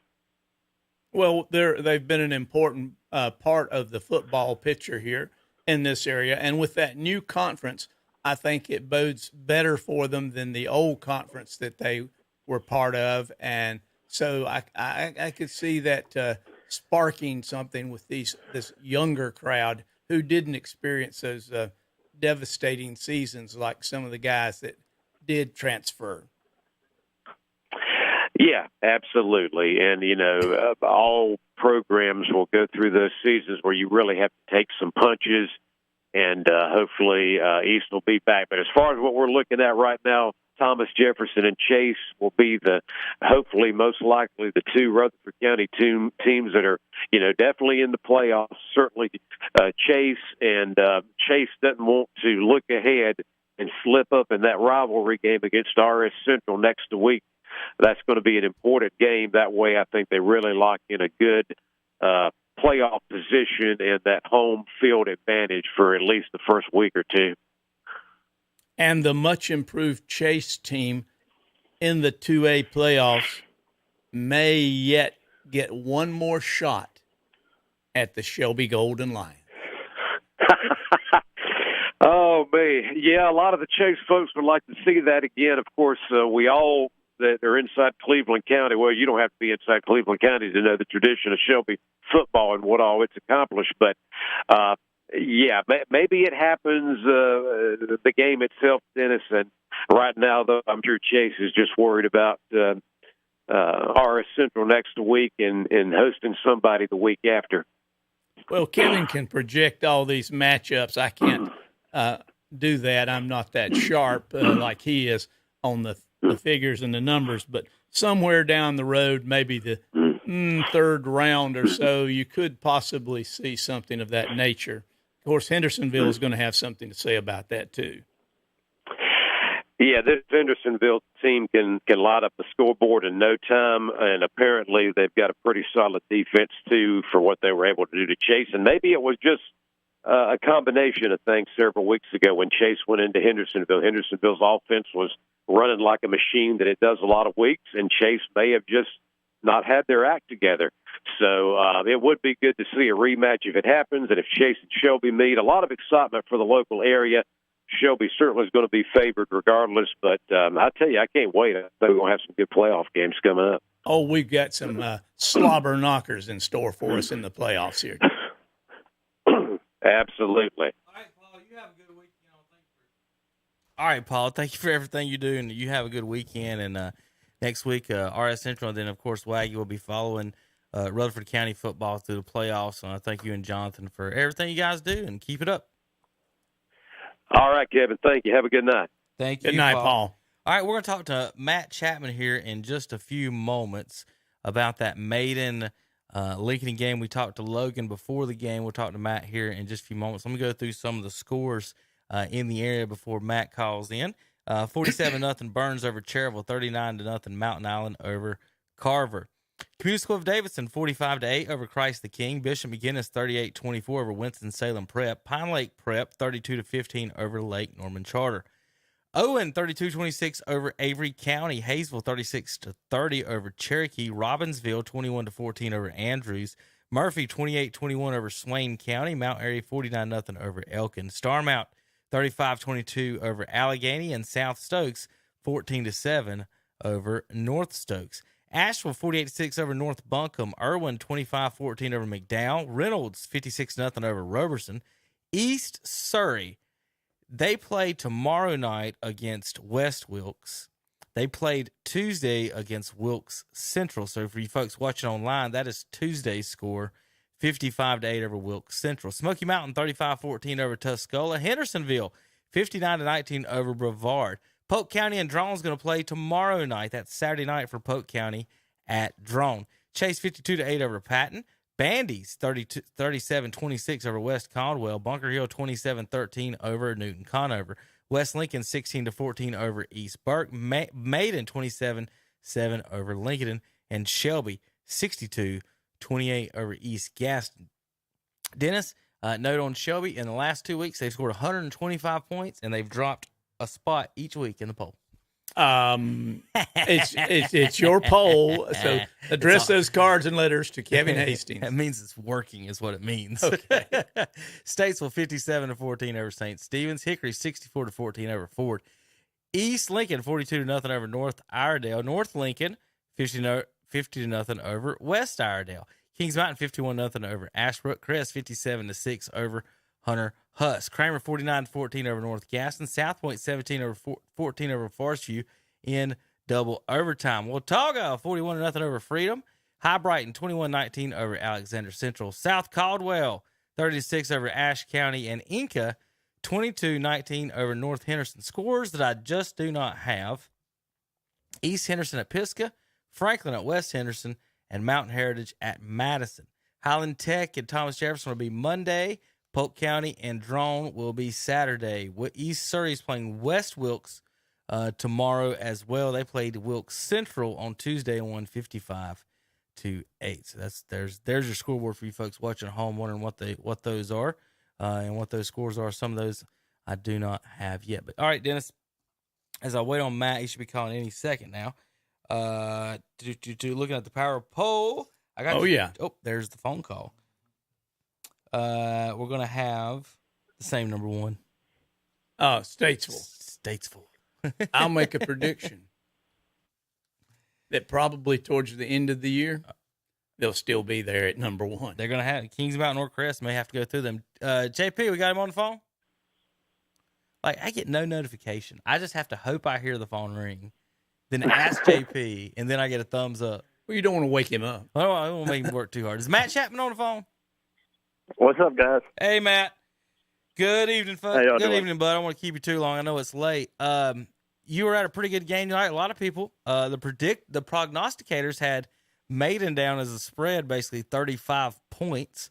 Well, they've been an important part of the football picture here in this area. And with that new conference, I think it bodes better for them than the old conference that they were part of. And so I could see that sparking something with this younger crowd who didn't experience those devastating seasons like some of the guys that did transfer. Yeah, absolutely. And, all programs will go through those seasons where you really have to take some punches, and hopefully East will be back. But as far as what we're looking at right now, Thomas Jefferson and Chase will be hopefully most likely the two Rutherford County teams that are, definitely in the playoffs. Certainly Chase, and Chase doesn't want to look ahead and slip up in that rivalry game against RS Central next week. That's going to be an important game. That way, I think they really lock in a good playoff position and that home field advantage for at least the first week or two. And the much improved Chase team in the 2A playoffs may yet get one more shot at the Shelby Golden Lions. Oh, man. Yeah, a lot of the Chase folks would like to see that again. Of course, we all that are inside Cleveland County. Well, you don't have to be inside Cleveland County to know the tradition of Shelby football and what all it's accomplished. But, yeah, maybe it happens, the game itself, Dennis. And right now, though, I'm sure Chase is just worried about RS Central next week and hosting somebody the week after. Well, Kevin can project all these matchups. I can't do that. I'm not that sharp like he is on the figures and the numbers. But somewhere down the road, maybe the third round or so, you could possibly see something of that nature. Of course, Hendersonville is going to have something to say about that too. Yeah, this Hendersonville team can light up the scoreboard in no time, and apparently they've got a pretty solid defense, too, for what they were able to do to Chase. And maybe it was just a combination of things several weeks ago when Chase went into Hendersonville. Hendersonville's offense was running like a machine that it does a lot of weeks, and Chase may have just not had their act together. So it would be good to see a rematch if it happens, and if Chase and Shelby meet. A lot of excitement for the local area. Shelby certainly is going to be favored regardless, but I tell you, I can't wait. I think we're going to have some good playoff games coming up. Oh, we've got some slobber knockers in store for us in the playoffs here. Absolutely. All right, Paul, thank you for everything you do, and you have a good weekend. And next week, RS Central, and then, of course, Waggy will be following Rutherford County football through the playoffs. And I thank you and Jonathan for everything you guys do, and keep it up. All right, Kevin. Thank you. Have a good night. Thank you. Good night, Paul. All right, we're going to talk to Matt Chapman here in just a few moments about that maiden Lincoln game. We talked to Logan before the game. We'll talk to Matt here in just a few moments. Let me go through some of the scores in the area before Matt calls in. 47-0 Burns over Charitable, 39-0 Mountain Island over Carver. Community School of Davidson, 45-8 over Christ the King. Bishop McGinnis, 38-24 over Winston-Salem Prep. Pine Lake Prep, 32-15 over Lake Norman Charter. Owen, 32-26 over Avery County. Hayesville, 36-30 over Cherokee. Robbinsville, 21-14 over Andrews. Murphy, 28-21 over Swain County. Mount Airy, 49-0 over Elkin. Starmount, 35-22 over Allegheny. And South Stokes, 14-7 over North Stokes. Asheville, 48-6 over North Buncombe. Irwin, 25-14 over McDowell. Reynolds, 56-0 over Roberson. East Surrey, they play tomorrow night against West Wilkes. They played Tuesday against Wilkes Central. So for you folks watching online, that is Tuesday's score, 55-8 over Wilkes Central. Smoky Mountain, 35-14 over Tuscola. Hendersonville, 59-19 over Brevard. Polk County and Drone is going to play tomorrow night. That's Saturday night for Polk County at Drone. Chase, 52-8 over Patton. Bandy's 37-26 over West Caldwell. Bunker Hill, 27-13 over Newton Conover. West Lincoln, 16-14 over East Burke. Maiden, 27-7 over Lincoln. And Shelby, 62-28 over East Gaston. Dennis, note on Shelby, in the last 2 weeks, they've scored 125 points, and they've dropped a spot each week in the poll. It's your poll. So address those cards and letters to Kevin Hastings. That means it's working, is what it means. Okay. Statesville 57-14 over St. Stephen's. Hickory 64-14 over Ford. East Lincoln 42-0 over North Iredale. North Lincoln 50-0 over West Iredale. Kings Mountain 51-0 over Ashbrook. Crest 57-6 over Hunter Huss. Kramer 49-14 over North Gaston. South Point 17-14 over Forest View in double overtime. Watauga 41-0 over Freedom. High Brighton 21-19 over Alexander Central. South Caldwell 36 over Ashe County, and Inca 22-19 over North Henderson. Scores that I just do not have: East Henderson at Pisgah, Franklin at West Henderson, and Mountain Heritage at Madison. Highland Tech and Thomas Jefferson will be Monday. Polk County and Drone will be Saturday. East Surrey is playing West Wilkes tomorrow as well. They played Wilkes Central on Tuesday and won 55-8. So there's your scoreboard for you folks watching at home, wondering what those are and what those scores are. Some of those I do not have yet. But all right, Dennis, as I wait on Matt, he should be calling any second now. Looking at the power poll. Oh, there's the phone call. We're gonna have the same number one. Statesville. I'll make a prediction that probably towards the end of the year, they'll still be there at number one. They're gonna have Kings Mountain or Crest may have to go through them. JP, we got him on the phone. Like, I get no notification. I just have to hope I hear the phone ring, then ask JP, and then I get a thumbs up. Well, you don't want to wake him up. I don't want to make him work too hard. Is Matt Chapman on the phone? What's up, guys? Hey, Matt. Good evening, folks. How y'all Good doing? evening, bud. I don't want to keep you too long. I know it's late. You were at a pretty good game tonight. A lot of people. The prognosticators had Maiden down as a spread, basically 35 points.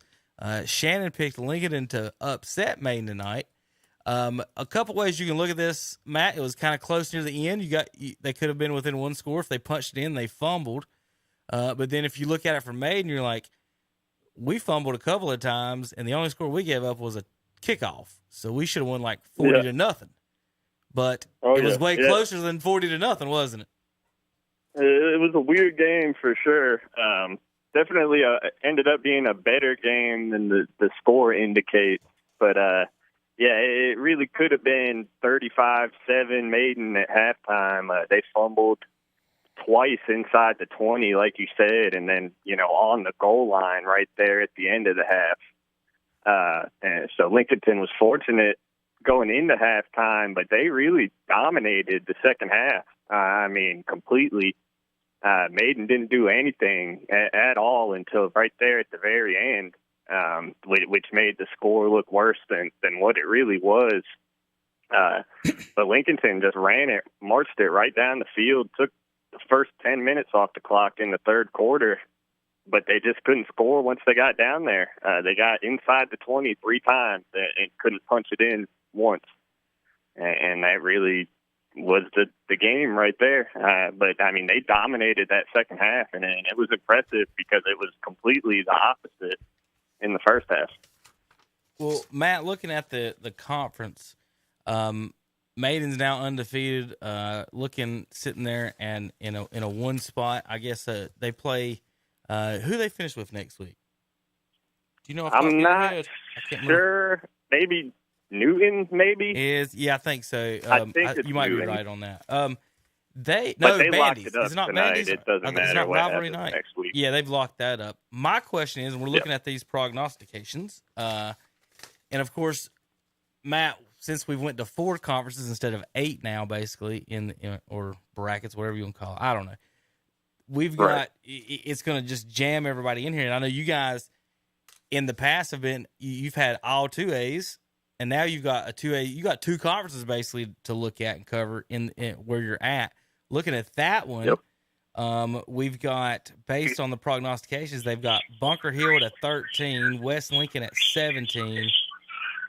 Shannon picked Lincoln to upset Maiden tonight. A couple ways you can look at this, Matt. It was kind of close near the end. They could have been within one score. If they punched it in, they fumbled. But then if you look at it from Maiden, you're like, we fumbled a couple of times, and the only score we gave up was a kickoff. So we should have won like 40-0. But it was way closer than 40-0, wasn't it? It was a weird game for sure. Definitely ended up being a better game than the score indicates. But, it really could have been 35-7 Maiden at halftime. They fumbled twice inside the 20, like you said, and then, on the goal line right there at the end of the half. And so Lincoln was fortunate going into halftime, but they really dominated the second half. Completely. Maiden didn't do anything at all until right there at the very end, which made the score look worse than what it really was. But Lincoln just marched it right down the field, took the first 10 minutes off the clock in the third quarter, but they just couldn't score once they got down there. They got inside the 20 3 times and couldn't punch it in once. And that really was the game right there. But they dominated that second half, and it was impressive because it was completely the opposite in the first half. Well, Matt, looking at the conference, Maiden's now undefeated, sitting there and in a one spot. I guess they play. Who they finish with next week? Do you know? I'm not sure. Maybe Newton. Maybe I think so. I think you might Newton. be right on that. They Bandy's. locked it up Is it not tonight. Bandy's? It doesn't matter it's not what rivalry happens night next week. Yeah, they've locked that up. My question is, we're looking at these prognostications, and of course, Matt, since we went to 4 conferences instead of 8 now, basically or brackets, whatever you want to call it, I don't know. We've got it's going to just jam everybody in here, and I know you guys in the past you've had all 2As, and now you've got a 2A. You got 2 conferences basically to look at and cover in where you're at. Looking at that one, we've got, based on the prognostications, they've got Bunker Hill at 13, West Lincoln at 17,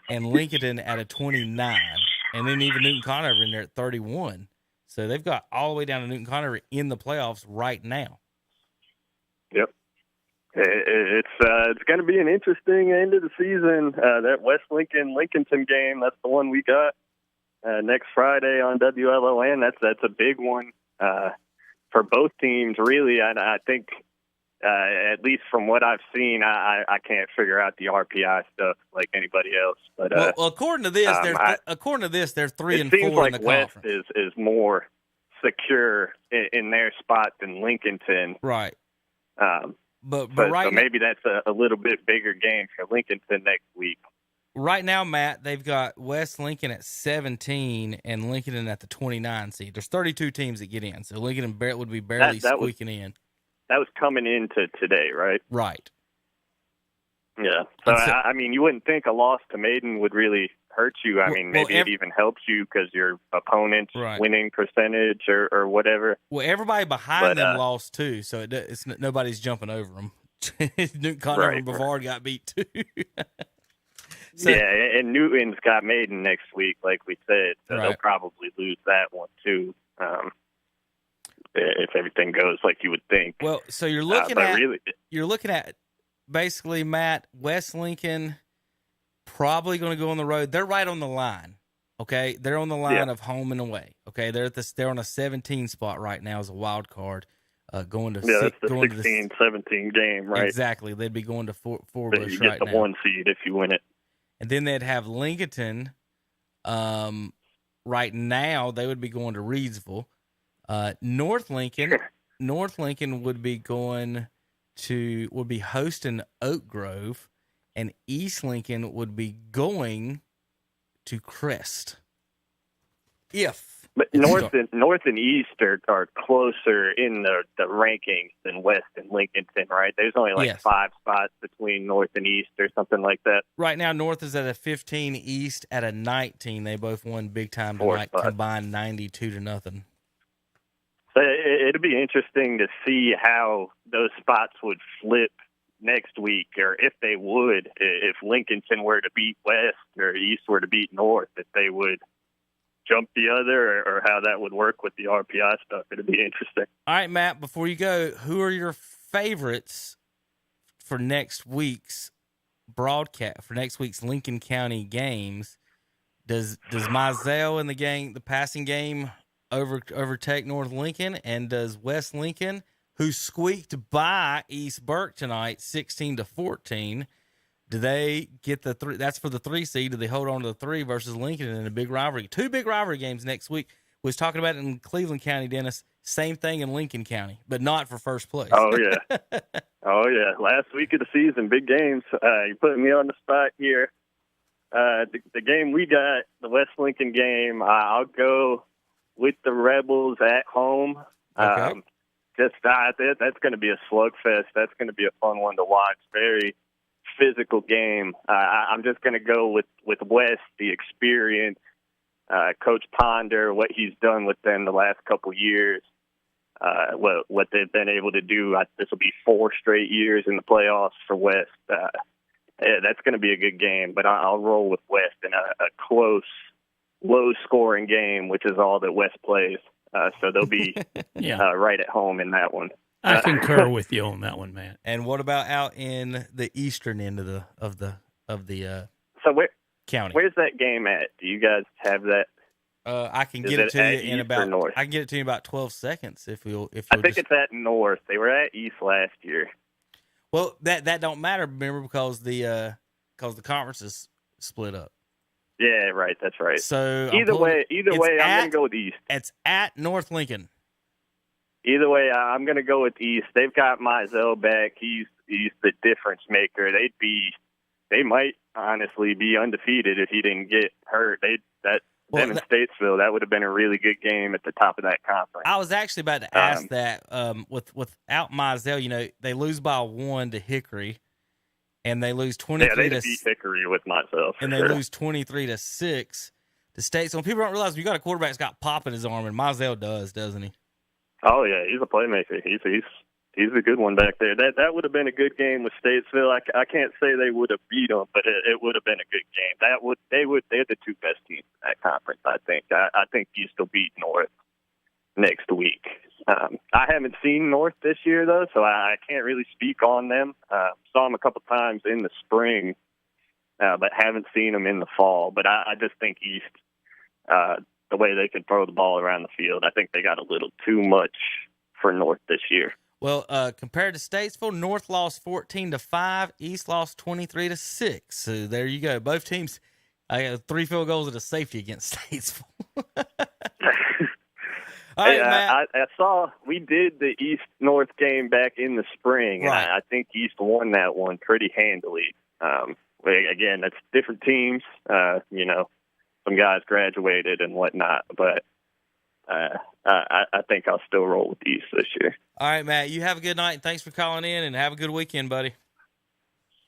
and Lincoln at a 29, and then even Newton Conover in there at 31. So they've got all the way down to Newton Conover in the playoffs right now. Yep. It's going to be an interesting end of the season. That West Lincoln-Lincolnton game, that's the one we got. next Friday on WLON. That's a big one for both teams, really. I think, at least from what I've seen, I can't figure out the RPI stuff like anybody else. But well, according to this, they're 3 and 4 in the conference. West is more secure in their spot than Lincolnton. Right. But so right maybe that's a little bit bigger game for Lincolnton next week. Right now, Matt, they've got West Lincoln at 17 and Lincoln at the 29 seed. There's 32 teams that get in, so Lincoln would be barely squeaking in. That was coming into today, right? Right. Yeah. So, I mean, you wouldn't think a loss to Maiden would really hurt you. I mean, maybe it even helps you because your opponent's winning percentage or whatever. Well, everybody behind them lost too, so it's nobody's jumping over them. Newton Connor and Brevard got beat too. So, yeah, and Newton's got Maiden next week, like we said, so they'll probably lose that one too. If everything goes like you would think. Well, so you're looking at basically, Matt, West Lincoln probably going to go on the road. They're right on the line. Okay, they're on the line of home and away. Okay, they're on a 17 spot right now as a wild card. Going to that's the 16-17 game, right? Exactly, they'd be going to Fort Bush right now. You get the 1 seed if you win it, and then they'd have Lincoln. Right now, they would be going to Reedsville. North Lincoln would be hosting Oak Grove, and East Lincoln would be going to Crest. But North and East are closer in the rankings than West and Lincolnton, right? There's only 5 spots between North and East or something like that. Right now, North is at a 15, East at a 19. They both won big time tonight, combined 92-0. So it'll be interesting to see how those spots would flip next week, or if they would, if Lincolnton were to beat West or East were to beat North, if they would jump the other, or how that would work with the RPI stuff. It'll be interesting. All right, Matt, before you go, who are your favorites for next week's broadcast, for next week's Lincoln County games? Does Mizell in the passing game overtake North Lincoln, and does West Lincoln, who squeaked by East Burke tonight 16-14, do they get the 3? That's for the 3 seed. Do they hold on to the 3 versus Lincoln in a big rivalry? 2 big rivalry games next week. We was talking about it in Cleveland County, Dennis. Same thing in Lincoln County, but not for first place. Oh yeah, last week of the season, big games. You're putting me on the spot here. The game we got, the West Lincoln game, I'll go with the Rebels at home. Okay. That's going to be a slugfest. That's going to be a fun one to watch. Very physical game. I'm just going to go with West, the experience, Coach Ponder, what he's done with them the last couple years, what they've been able to do. This will be 4 straight years in the playoffs for West. That's going to be a good game, but I'll roll with West in a close, low-scoring game, which is all that West plays. So they'll be right at home in that one. I concur with you on that one, Matt. And what about out in the eastern end of the county? Where's that game at? Do you guys have that? I can get it to you in about. I can get it to you in about 12 seconds if you'll. I think it's at North. They were at East last year. Well, that don't matter. Remember, because the conference is split up. Yeah, right. That's right. So either way, I'm going to go with East. It's at North Lincoln. Either way, I'm going to go with East. They've got Mizell back. He's the difference maker. They might honestly be undefeated if he didn't get hurt. Them in Statesville, that would have been a really good game at the top of that conference. I was actually about to ask that. Without Mizell, they lose by 1 to Hickory, and they lose 23 to beat Hickory with Mizell, and they lose 23-6 to Statesville. People don't realize you got a quarterback that's got pop in his arm, and Mizell does, doesn't he? Oh yeah, he's a playmaker. He's a good one back there. That would have been a good game with Statesville. I can't say they would have beat them, but it would have been a good game. They're the 2 best teams in that conference. I think. I think East will beat North next week. I haven't seen North this year though, so I can't really speak on them. Saw them a couple times in the spring, but haven't seen them in the fall. But I just think East the way they could throw the ball around the field. I think they got a little too much for North this year. Well, compared to Statesville, North lost 14-5, East lost 23-6. So there you go. Both teams, I got 3 field goals and a safety against Statesville. All right, Matt. I saw we did the East-North game back in the spring, right. and I think East won that one pretty handily. Again, that's different teams. Some guys graduated and whatnot, but I think I'll still roll with East this year. All right, Matt, you have a good night, and thanks for calling in, and have a good weekend, buddy.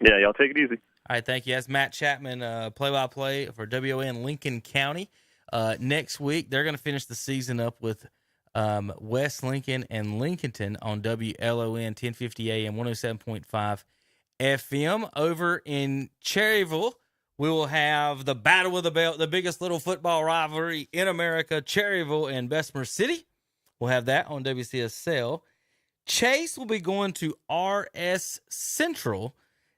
Yeah, y'all take it easy. All right, thank you. That's Matt Chapman, play-by-play for WON Lincoln County. Next week, they're going to finish the season up with West Lincoln and Lincolnton on WLON 1050 AM, 107.5 FM. Over in Cherryville, we will have the Battle of the Belt, the biggest little football rivalry in America, Cherryville and Bessemer City. We'll have that on WCSL. Chase will be going to RS Central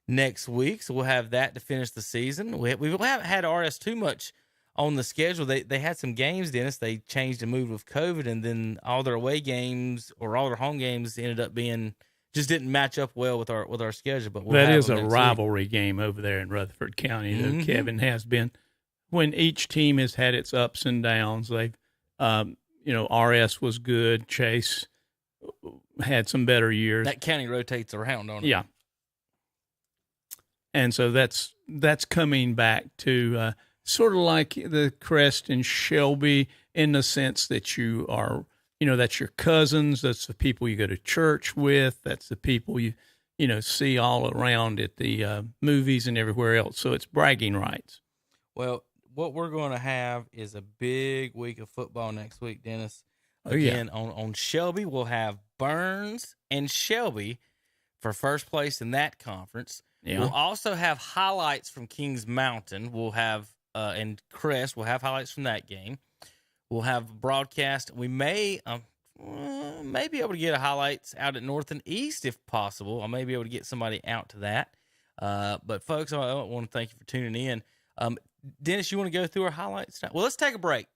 next week, so we'll have that to finish the season. We haven't had RS too much on the schedule. They had some games, Dennis. They changed and moved with COVID, and then all their away games or all their home games ended up being just didn't match up well with our schedule. But that is a rivalry game over there in Rutherford County. Though, Kevin, has been when each team has had its ups and downs. They've, RS was good. Chase had some better years. That county rotates around, don't it? Yeah. And so that's coming back to sort of like the Crest and Shelby in the sense that you are, that's your cousins. That's the people you go to church with. That's the people you see all around at the movies and everywhere else. So it's bragging rights. Well, what we're going to have is a big week of football next week, Dennis. Again, on Shelby, we'll have Burns and Shelby for first place in that conference. Yeah. We'll also have highlights from Kings Mountain. We'll have and Crest. We'll have highlights from that game. We'll have broadcast. We may be able to get a highlights out at North and East if possible. I may be able to get somebody out to that. But folks, I want to thank you for tuning in. Dennis, you want to go through our highlights now? Well, let's take a break.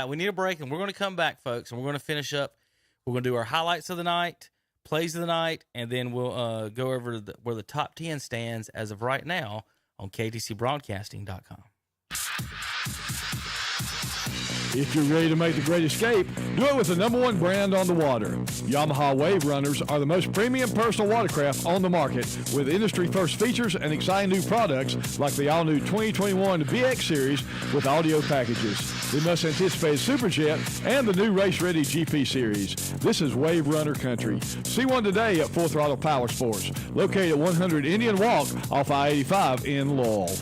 We need a break, and we're going to come back, folks, and we're going to finish up. We're going to do our highlights of the night, plays of the night, and then we'll go over where the top 10 stands as of right now on ktcbroadcasting.com. If you're ready to make the great escape, do it with the #1 brand on the water. Yamaha Wave Runners are the most premium personal watercraft on the market with industry-first features and exciting new products like the all-new 2021 BX Series with audio packages, the must-anticipated Superjet, and the new race-ready GP Series. This is Wave Runner country. See one today at Full Throttle Powersports, located at 100 Indian Walk off I-85 in Laurel.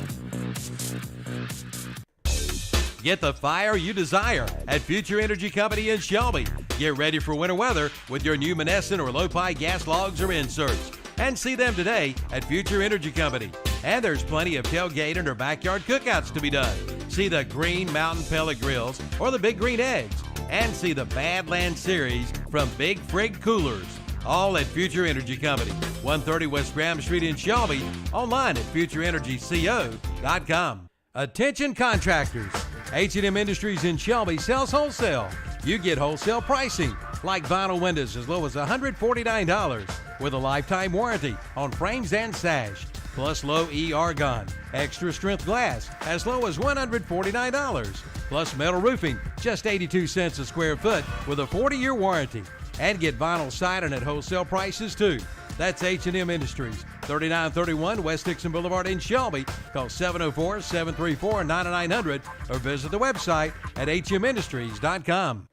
Get the fire you desire at Future Energy Company in Shelby. Get ready for winter weather with your new Monessen or Lopi gas logs or inserts. And see them today at Future Energy Company. And there's plenty of tailgate and or backyard cookouts to be done. See the Green Mountain Pellet Grills or the Big Green Eggs. And see the Badland Series from Big Frig Coolers. All at Future Energy Company, 130 West Graham Street in Shelby. Online at futureenergyco.com. Attention contractors. H&M Industries in Shelby sells wholesale. You get wholesale pricing, like vinyl windows as low as $149 with a lifetime warranty on frames and sash, plus low E argon, extra strength glass as low as $149, plus metal roofing, just 82 cents a square foot with a 40-year warranty. And get vinyl siding at wholesale prices too. That's H&M Industries, 3931 West Dixon Boulevard in Shelby. Call 704-734-9900 or visit the website at hmindustries.com.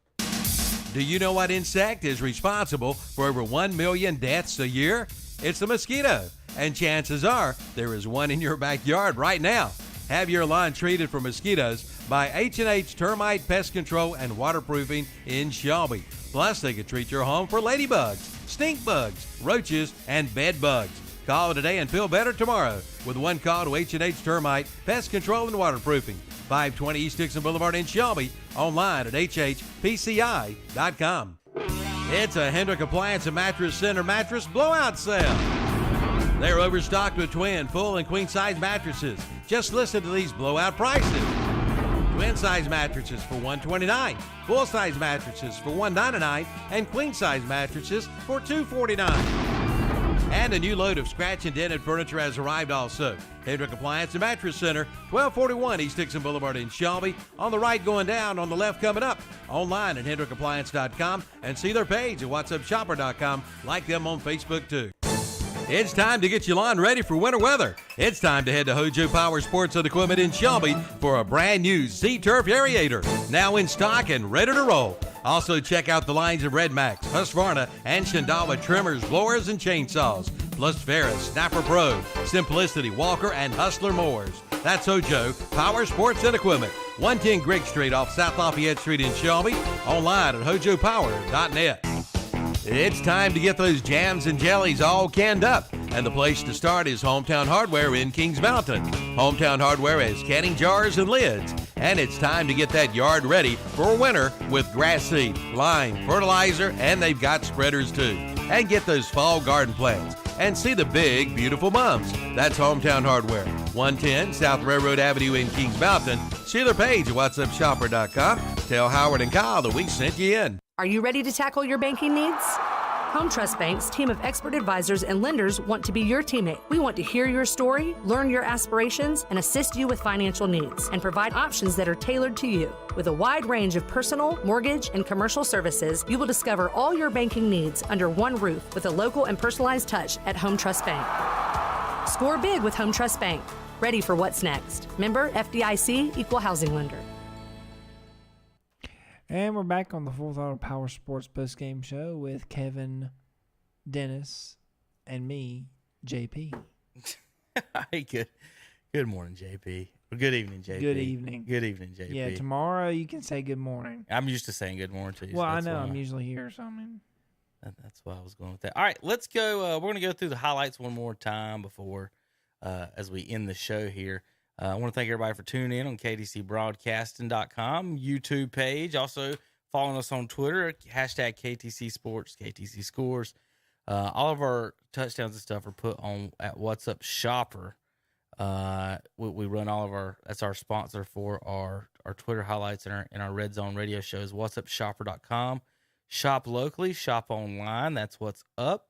Do you know what insect is responsible for over 1 million deaths a year? It's the mosquito, and chances are there is one in your backyard right now. Have your lawn treated for mosquitoes by H&H Termite Pest Control and Waterproofing in Shelby. Plus, they can treat your home for ladybugs, stink bugs, roaches, and bed bugs. Call today and feel better tomorrow with one call to H&H Termite Pest Control and Waterproofing, 520 East Dixon Boulevard in Shelby, online at hhpci.com. It's a Hendrick Appliance and Mattress Center mattress blowout sale. They're overstocked with twin, full, and queen-size mattresses. Just listen to these blowout prices. Twin size mattresses for $129, full size mattresses for $199, and queen size mattresses for $249. And a new load of scratch and dented furniture has arrived also. Hendrick Appliance and Mattress Center, 1241 East Dixon Boulevard in Shelby. On the right going down, on the left coming up. Online at HendrickAppliance.com and see their page at WhatsUpShopper.com. Like them on Facebook too. It's time to get your lawn ready for winter weather. It's time to head to Hojo Powersports and Equipment in Shelby for a brand new Z-Turf Aerator. Now in stock and ready to roll. Also check out the lines of Red Max, Husqvarna, and Shindawa trimmers, blowers, and chainsaws. Plus Ferris, Snapper Pro, Simplicity, Walker, and Hustler mowers. That's Hojo Powersports and Equipment. 110 Grigg Street off South Lafayette Street in Shelby. Online at hojopower.net. It's time to get those jams and jellies all canned up. And the place to start is Hometown Hardware in Kings Mountain. Hometown Hardware has canning jars and lids. And it's time to get that yard ready for winter with grass seed, lime, fertilizer, and they've got spreaders too. And get those fall garden plants. And see the big, beautiful mums. That's Hometown Hardware, 110 South Railroad Avenue in Kings Mountain. See their page at whatsupshopper.com. Tell Howard and Kyle that we sent you in. Are you ready to tackle your banking needs? Home Trust Bank's team of expert advisors and lenders want to be your teammate. We want to hear your story, learn your aspirations, and assist you with financial needs, and provide options that are tailored to you. With a wide range of personal, mortgage, and commercial services, you will discover all your banking needs under one roof with a local and personalized touch at Home Trust Bank. Score big with Home Trust Bank. Ready for what's next. Member FDIC, Equal Housing Lender. And we're back on the Full Throttle Power Sports postgame show with Kevin, Dennis, and me, JP. Hey, good morning, JP. Or good evening, JP. Good evening. Good evening, JP. Yeah, tomorrow you can say good morning. I'm used to saying good morning to you. Well, so I know. why I'm usually here, so I mean. That's why I was going with that. All right, let's go. We're going to go through the highlights one more time before, as we end the show here. I want to thank everybody for tuning in on KTCBroadcasting.com YouTube page. Also, following us on Twitter, hashtag KTC Sports, KTC Scores. All of our touchdowns and stuff are put on at What's Up Shopper. We run all of that's our sponsor for our Twitter highlights and our Red Zone radio shows, whatsupshopper.com. Shop locally, shop online. That's What's Up.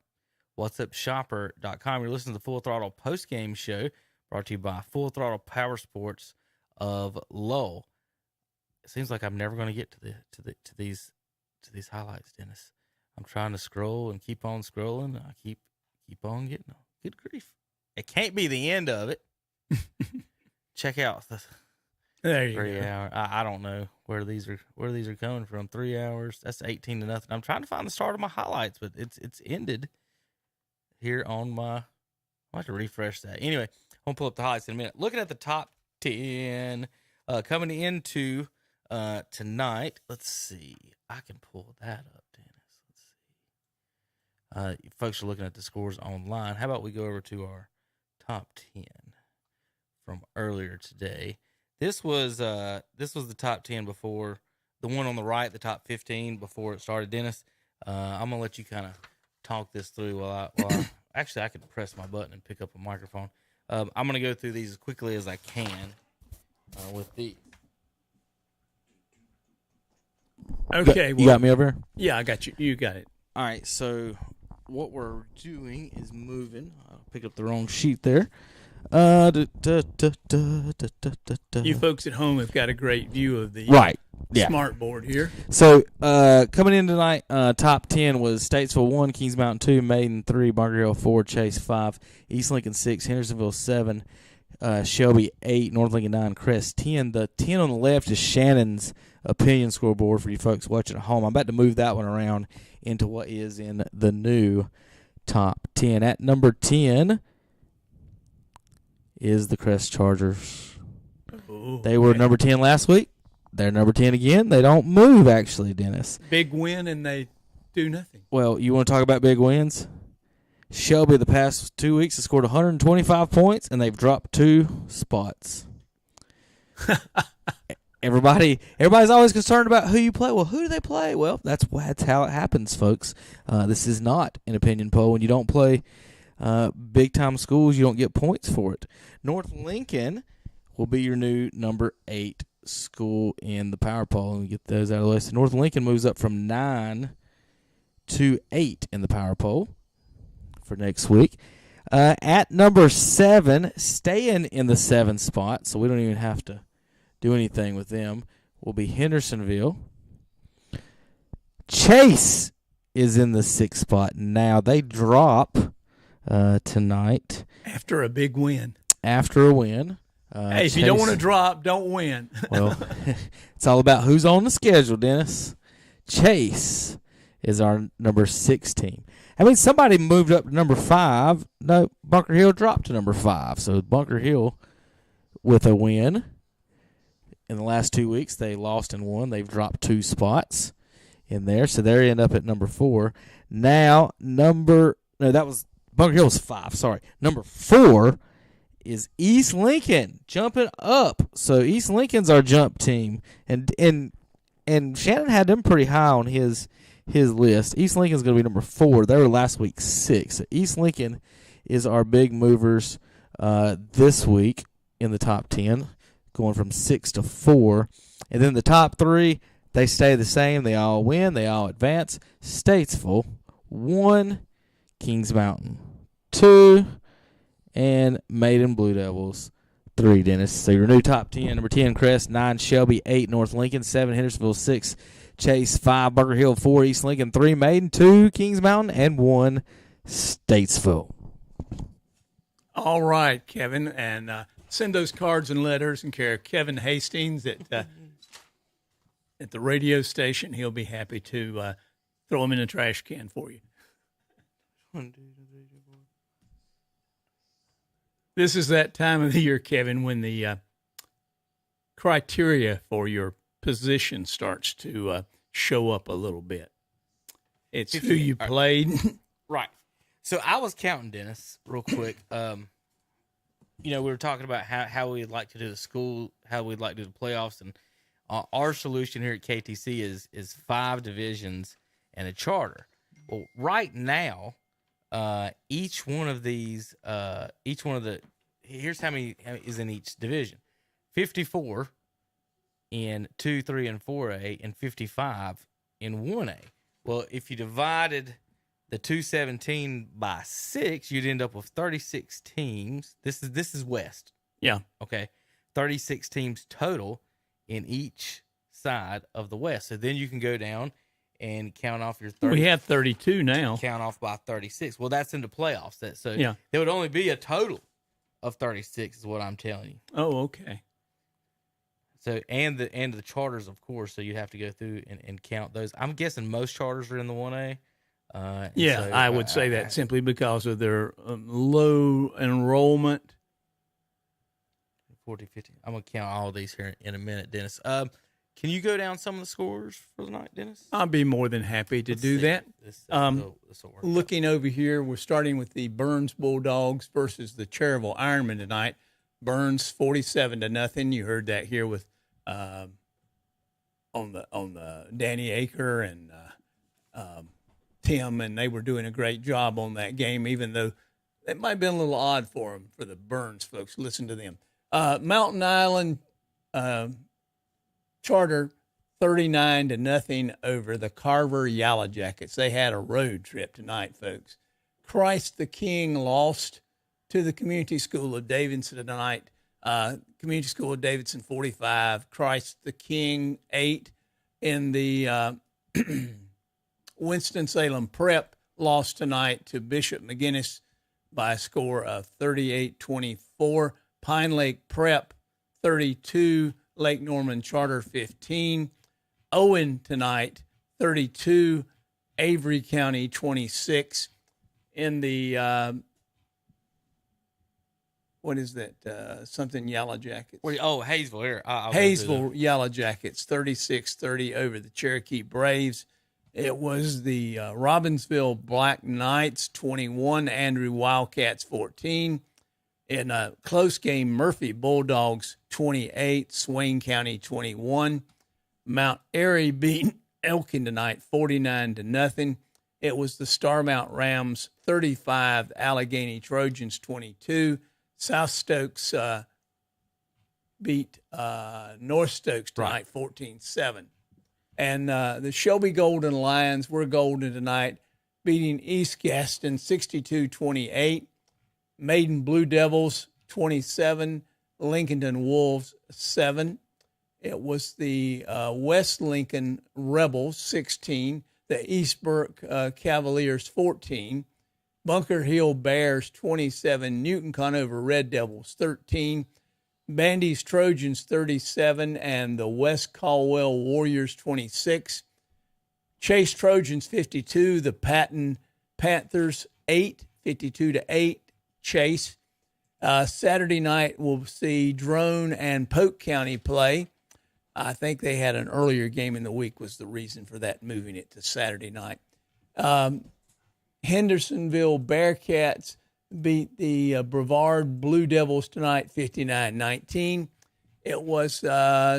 Whatsupshopper.com. You're listening to the Full Throttle postgame show, brought to you by Full Throttle Powersports of Lowell. It seems like I'm never going to get to these highlights, Dennis. I'm trying to scroll and keep on scrolling. I keep on getting them. Good grief! It can't be the end of it. Check out the there you 3 go. hour. I don't know where these are coming from. 3 hours. That's 18-0. I'm trying to find the start of my highlights, but it's ended here on my. I have to refresh that. Anyway, I'm gonna pull up the highlights in a minute. Looking at the top 10 coming into tonight. Let's see. I can pull that up, Dennis. Let's see. Folks are looking at the scores online. How about we go over to our top 10 from earlier today? This was the top 10 before the one on the right, the top 15 before it started. Dennis, I'm gonna let you kind of talk this through while I actually I can press my button and pick up a microphone. I'm gonna go through these as quickly as I can with these. Okay, You got me over here? Yeah, I got you. You got it. All right, so what we're doing is moving. I'll pick up the wrong sheet there. You folks at home have got a great view of the smart board here. So coming in tonight, top 10 was Statesville 1, Kings Mountain 2, Maiden 3, Bunker Hill 4, Chase 5, East Lincoln 6, Hendersonville 7, Shelby 8, North Lincoln 9, Crest 10. The 10 on the left is Shannon's opinion scoreboard for you folks watching at home. I'm about to move that one around into what is in the new top 10. At number 10 is the Crest Chargers. Ooh, they were number 10 last week. They're number 10 again. They don't move, actually, Dennis. Big win, and they do nothing. Well, you want to talk about big wins? Shelby, the past 2 weeks, has scored 125 points, and they've dropped 2 spots. Everybody's always concerned about who you play. Well, who do they play? Well, that's how it happens, folks. This is not an opinion poll. When you don't play big-time schools, you don't get points for it. North Lincoln will be your new number 8 school in the power poll, and we get those out of the way. So North Lincoln moves up from 9 to 8 in the power poll for next week. At number 7, staying in the 7 spot, so we don't even have to do anything with them, will be Hendersonville. Chase is in the 6th spot now. They drop tonight. After a big win. After a win. Hey, if you don't want to drop, don't win. Well, it's all about who's on the schedule, Dennis. Chase is our number 6 team. I mean, somebody moved up to number 5. No, Bunker Hill dropped to number 5. So Bunker Hill with a win. In the last 2 weeks, they lost and won. They've dropped 2 spots in there. So they end up at number 4. Now, that was Bunker Hill's 5. Sorry. Number 4 is East Lincoln jumping up. So East Lincoln's our jump team. And Shannon had them pretty high on his list. East Lincoln's going to be number 4. They were last week 6. So East Lincoln is our big movers this week in the top 10, going from 6 to 4. And then the top 3, they stay the same. They all win. They all advance. Statesville, 1, Kings Mountain, 2, and Maiden Blue Devils, 3, Dennis. So your new top 10, number 10, Crest, 9, Shelby, 8, North Lincoln, 7, Hendersonville, 6, Chase, 5, Bunker Hill, 4, East Lincoln, 3, Maiden, 2, Kings Mountain, and 1, Statesville. All right, Kevin, and send those cards and letters in care of Kevin Hastings at the radio station. He'll be happy to throw them in a trash can for you. This is that time of the year, Kevin, when the criteria for your position starts to show up a little bit. It's who you played. Right. So I was counting, Dennis, real quick. We were talking about how we'd like to do the school, how we'd like to do the playoffs, and our solution here at KTC is 5 divisions and a charter. Well, right now, each one of these, here's how many is in each division: 54 in 2, 3, and 4A, and 55 in 1A. Well, if you divided the 217 by 6, you'd end up with 36 teams. This is West. Yeah. Okay. 36 teams total in each side of the West. So then you can go down and count off your 30. We have 32 now. Count off by 36. Well, that's in the playoffs. Yeah. There would only be a total of 36 is what I'm telling you. Oh, okay. So and the charters, of course, so you have to go through and count those. I'm guessing most charters are in the 1A. Yeah, so, I would say that simply because of their low enrollment. 40, 50. I'm going to count all these here in a minute, Dennis. Can you go down some of the scores for the night, Dennis? I'll be more than happy to do that. Looking over here, we're starting with the Burns Bulldogs versus the Charitable Ironman tonight. Burns 47-0. You heard that here with on the Danny Aker and Tim, and they were doing a great job on that game, even though it might have been a little odd for them, for the Burns folks. Listen to them. Mountain Island Charter 39-0 over the Carver Yellow Jackets. They had a road trip tonight, folks. Christ the King lost to the Community School of Davidson tonight. Community School of Davidson 45, Christ the King 8. In the Winston-Salem Prep lost tonight to Bishop McGinnis by a score of 38-24. Pine Lake Prep 32, Lake Norman Charter 15. Owen tonight 32, Avery County 26. In the what is that? Something Yellow Jackets. Hayesville here. Hayesville Yellow Jackets 36-30 over the Cherokee Braves. It was the Robbinsville Black Knights 21, Andrew Wildcats 14. In a close game, Murphy Bulldogs 28, Swain County 21. Mount Airy beat Elkin tonight 49-0. It was the Starmount Rams 35, Allegheny Trojans 22. South Stokes beat North Stokes tonight 14-7. And the Shelby Golden Lions were golden tonight, beating East Gaston 62-28. Maiden Blue Devils 27, Lincolnton Wolves 7. It was the West Lincoln Rebels 16, the East Burke Cavaliers 14, Bunker Hill Bears 27, Newton Conover Red Devils 13, Bandy's Trojans 37, and the West Caldwell Warriors 26. Chase Trojans 52, the Patton Panthers 8, 52-8. Chase. Saturday night we'll see Drone and Polk County play. I think they had an earlier game in the week was the reason for that, moving it to Saturday night. Hendersonville Bearcats beat the Brevard Blue Devils tonight 59-19. It was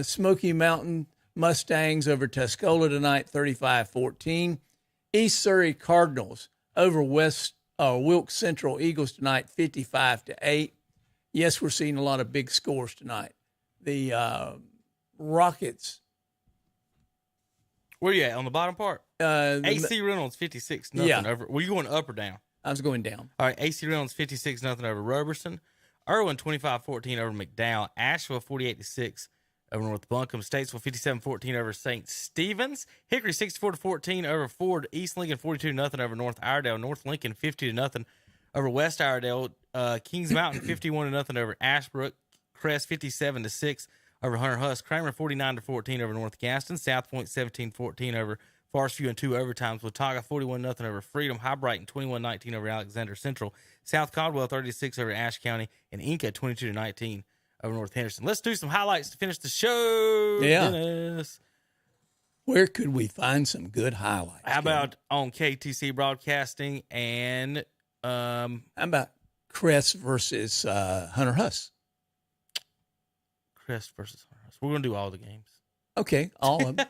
Smoky Mountain Mustangs over Tuscola tonight 35-14. East Surrey Cardinals over Wilkes Central Eagles tonight 55-8. Yes, we're seeing a lot of big scores tonight. The Rockets. Where you at on the bottom part? AC Reynolds 56-0 over. Were you going up or down? I was going down. All right, AC Reynolds 56-0 over Roberson. Irwin 25-14 over McDowell. Asheville 48-6 over North Buncombe. Statesville 57-14 over St. Stephen's. Hickory 64-14 over Ford. East Lincoln 42-0 over North Iredale. North Lincoln 50-0 over West Iredale. Kings Mountain 51-0 over Ashbrook. Crest 57-6 over Hunter Huss. Kramer 49-14 over North Gaston. South Point 17-14 over Forest View in 2 overtimes. Watauga 41-0 over Freedom. High Brighton 21-19 over Alexander Central. South Caldwell 36 over Ashe County. And Inca 22-19 over North Henderson. Let's do some highlights to finish the show. Yeah. Dennis. Where could we find some good highlights? How about on KTC Broadcasting and how about Crest versus Hunter Huss? Crest versus Hunter Huss. We're gonna do all the games. Okay, all of them.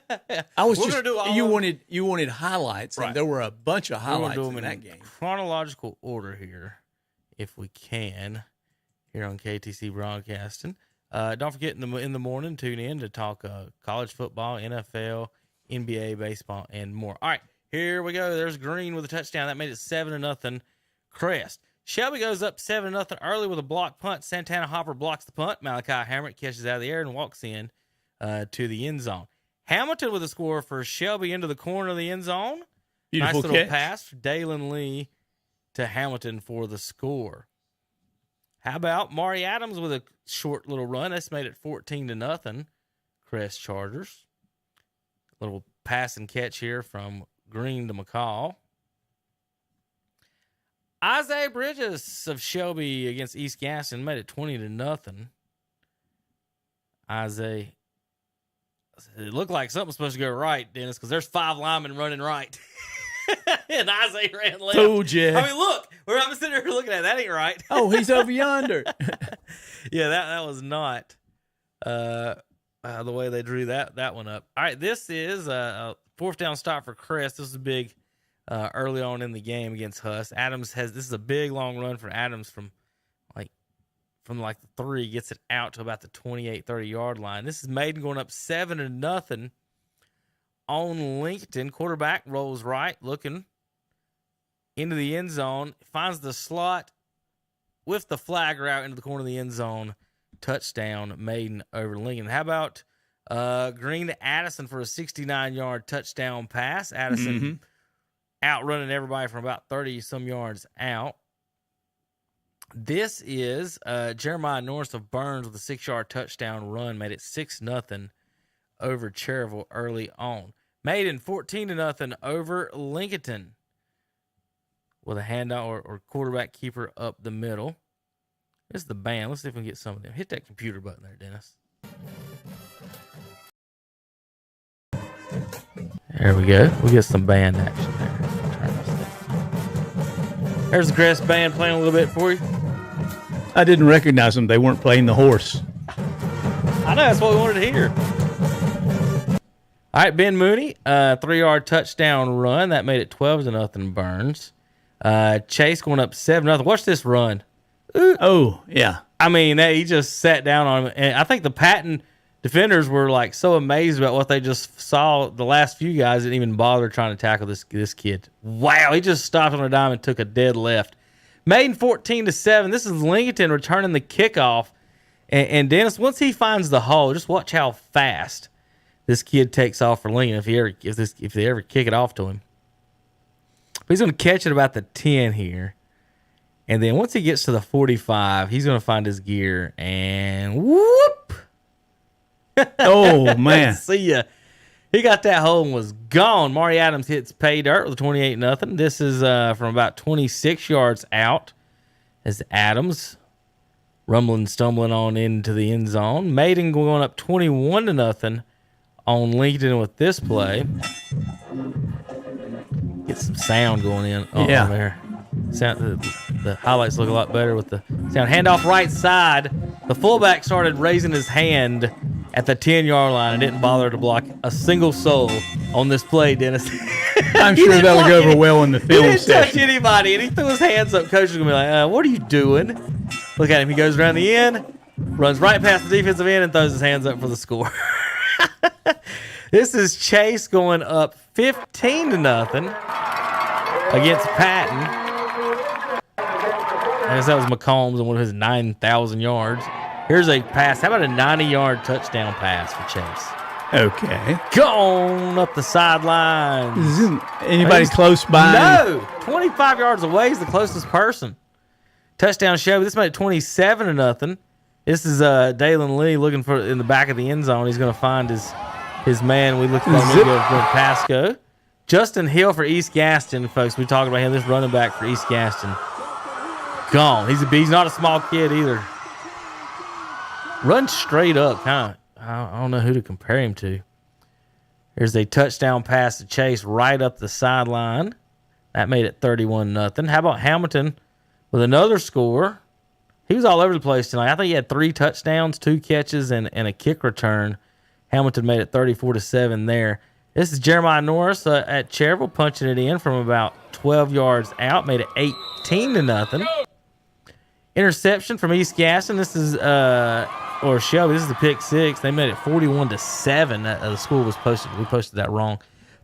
I was We're just gonna do all you of them. wanted highlights, Right. and there were a bunch of We're gonna highlights do them in that game. chronological order here, if we can, here on KTC Broadcasting. Don't forget in the morning, tune in to talk college football, NFL, NBA, baseball, and more. All right, here we go. There's Green with a touchdown. That made it 7-0 Crest. Shelby goes up 7-0 early with a block punt. Santana Hopper blocks the punt. Malachi Hamrick catches out of the air and walks in to the end zone. Hamilton with a score for Shelby into the corner of the end zone. Beautiful nice little catch. pass for Dalen Lee to Hamilton for the score. How about Maury Adams with a short little run? That's made it 14-0 Crest Chargers. Little pass and catch here from Green to McCall. Isaiah Bridges of Shelby against East Gaston made it 20-0. Isaiah, it looked like something was supposed to go right, Dennis, because there's 5 linemen running right. And Isaiah ran left. Told ya. I mean, look, I'm sitting here looking at it. That ain't right. Oh, he's over yonder. Yeah, that was not the way they drew that one up. All right, this is a 4th down stop for Crest. This is big early on in the game against Huss. This is a big long run for Adams from the 3, gets it out to about the 28-30 yard line. This is Maiden going up 7-0 on Lincoln. Quarterback rolls right, looking into the end zone, finds the slot with the flag route into the corner of the end zone. Touchdown, Maiden over Lincoln. How about Green to Addison for a 69-yard touchdown pass? Addison outrunning everybody from about 30-some yards out. This is Jeremiah Norris of Burns with a 6-yard touchdown run. Made it 6-0 over Charitable early on. Maiden 14-0 over Lincoln with a handout or quarterback keeper up the middle. This is the band. Let's see if we can get some of them. Hit that computer button there, Dennis. There we go. We get some band action there. Turn this down. There's the Crest band playing a little bit for you. I didn't recognize them. They weren't playing the horse. I know, that's what we wanted to hear. All right, Ben Mooney, 3-yard touchdown run. That made it 12-0 Burns. Chase going up 7-0. Watch this run. Oh, yeah. I mean, he just sat down on him. And I think the Patton defenders were like so amazed about what they just saw. The last few guys didn't even bother trying to tackle this kid. Wow, he just stopped on a dime and took a dead left. Maiden 14-7. This is Lincoln returning the kickoff. And Dennis, once he finds the hole, just watch how fast this kid takes off for Lincoln if they ever kick it off to him. But he's going to catch it about the 10 here. And then once he gets to the 45, he's going to find his gear and whoop. Oh, man. See ya. He got that hole and was gone. Maury Adams hits pay dirt with a 28-0. This is from about 26 yards out as Adams rumbling, stumbling on into the end zone. Maiden going up 21-0 on Lincoln with this play. Get some sound going in on there. Sound, the highlights look a lot better with the sound. Handoff right side. The fullback started raising his hand at the 10-yard line and didn't bother to block a single soul on this play, Dennis. I'm sure that'll go over well in the film He didn't touch session. anybody, and he threw his hands up. Coach is going to be like, what are you doing? Look at him. He goes around the end, runs right past the defensive end, and throws his hands up for the score. This is Chase going up 15-0 against Patton. I guess that was McCombs on one of his 9,000 yards. Here's a pass. How about a 90-yard touchdown pass for Chase? Okay. Going up the sidelines. Anybody close by? No. 25 yards away is the closest person. Touchdown Shelby. This made it 27-0. This is Dalen Lee looking for in the back of the end zone. He's going to find his man. We looked at him from Pasco. Justin Hill for East Gaston, folks. We talked about him. This running back for East Gaston. Gone. He's not a small kid either. Runs straight up. Kind of. I don't know who to compare him to. There's a touchdown pass to Chase right up the sideline. That made it 31-0. How about Hamilton with another score? He was all over the place tonight. I think he had 3 touchdowns, 2 catches, and a kick return. Hamilton made it 34-7 there. This is Jeremiah Norris at Charitable punching it in from about 12 yards out. Made it 18-0. Interception from East Gaston. This is or Shelby. This is the pick 6. They made it 41-7. The score was posted. We posted that wrong.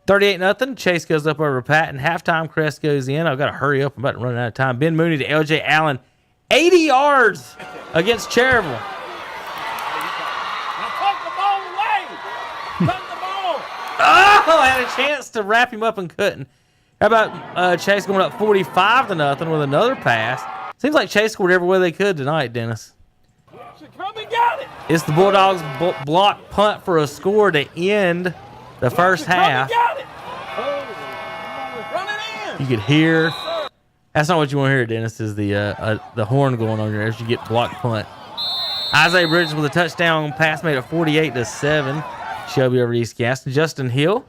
38-0. Chase goes up over Patton. Halftime crest goes in. I've got to hurry up. I'm about to run out of time. Ben Mooney to LJ Allen. 80 yards against Charitable. Now take the ball away. Cut the ball. Oh, I had a chance to wrap him up and couldn't. How about Chase going up 45-0 with another pass? Seems like Chase scored every way they could tonight, Dennis. Got it. It's the Bulldogs block punt for a score to end the first half. Got it. Run it in. You could hear. That's not what you want to hear, Dennis, is the horn going on there as you get block punt. Isaiah Bridges with a touchdown pass made it 48-7. Shelby over East Gaston. Justin Hill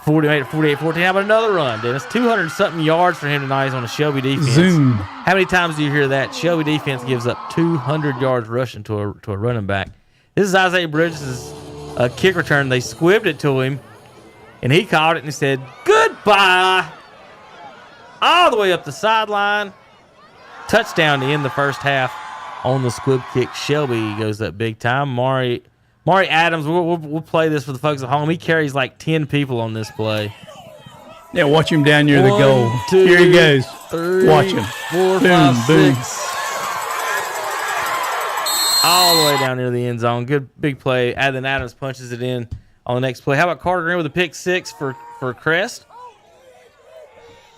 made it 48-14. How about another run, Dennis? 200-something yards for him tonight on the Shelby defense. Zoom. How many times do you hear that? Shelby defense gives up 200 yards rushing to a running back. This is Isaiah Bridges' kick return. They squibbed it to him, and he caught it and he said, goodbye. All the way up the sideline. Touchdown to end the first half on the squib kick. Shelby goes up big time. Maury Adams, we'll play this for the folks at home. He carries like 10 people on this play. Yeah, watch him down near the goal. 2, Here he goes. 3, Watch him. 4, Boom, 5, boom. 6. All the way down near the end zone. Good big play. Then Adams punches it in on the next play. How about Carter Green with a pick 6 for Crest?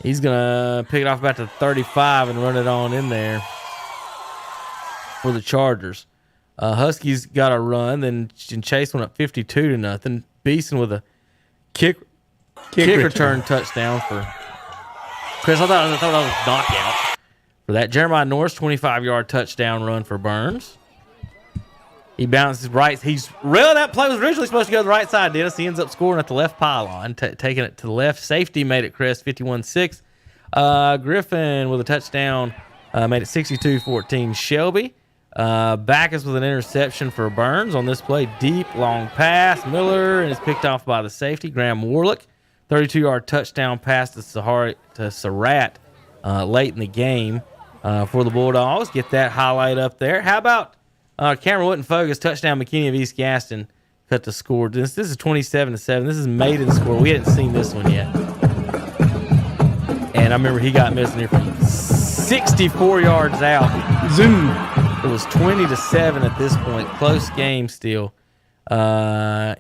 He's going to pick it off about to 35 and run it on in there for the Chargers. Huskies got a run, then Chase went up 52-0. Beeson with a kick return touchdown for Chris. I thought that was a knockout for that. Jeremiah Norris, 25-yard touchdown run for Burns. He bounces right. That play was originally supposed to go to the right side, Dennis. He ends up scoring at the left pylon, taking it to the left. Safety made it Crest 51-6. Griffin with a touchdown made it 62-14 Shelby. Backus with an interception for Burns on this play. Deep, long pass. Miller, and it's picked off by the safety, Graham Warlick. 32-yard touchdown pass to Surratt late in the game. for the Bulldogs. Get that highlight up there. How about camera wouldn't focus. Touchdown McKinney of East Gaston cut the score. This is 27-7. This is maiden score. We hadn't seen this one yet. And I remember he got missing here from 64 yards out. Zoom. It was 20-7 at this point. Close game still. And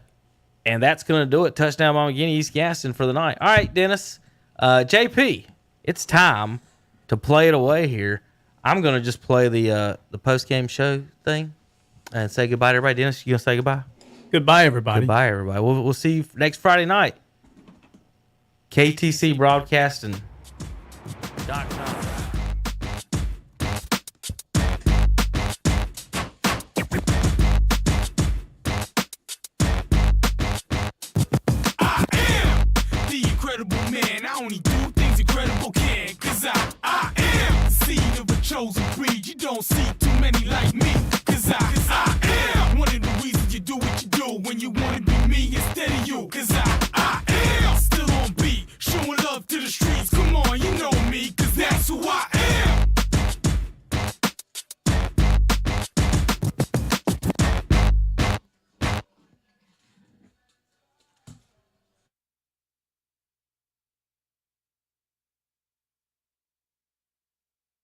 that's going to do it. Touchdown by McKinney, East Gaston for the night. All right, Dennis. JP, it's time to play it away here. I'm going to just play the post-game show thing and say goodbye to everybody. Dennis, you going to say goodbye? Goodbye, everybody. Goodbye, everybody. We'll see you next Friday night. KTC Broadcasting.com.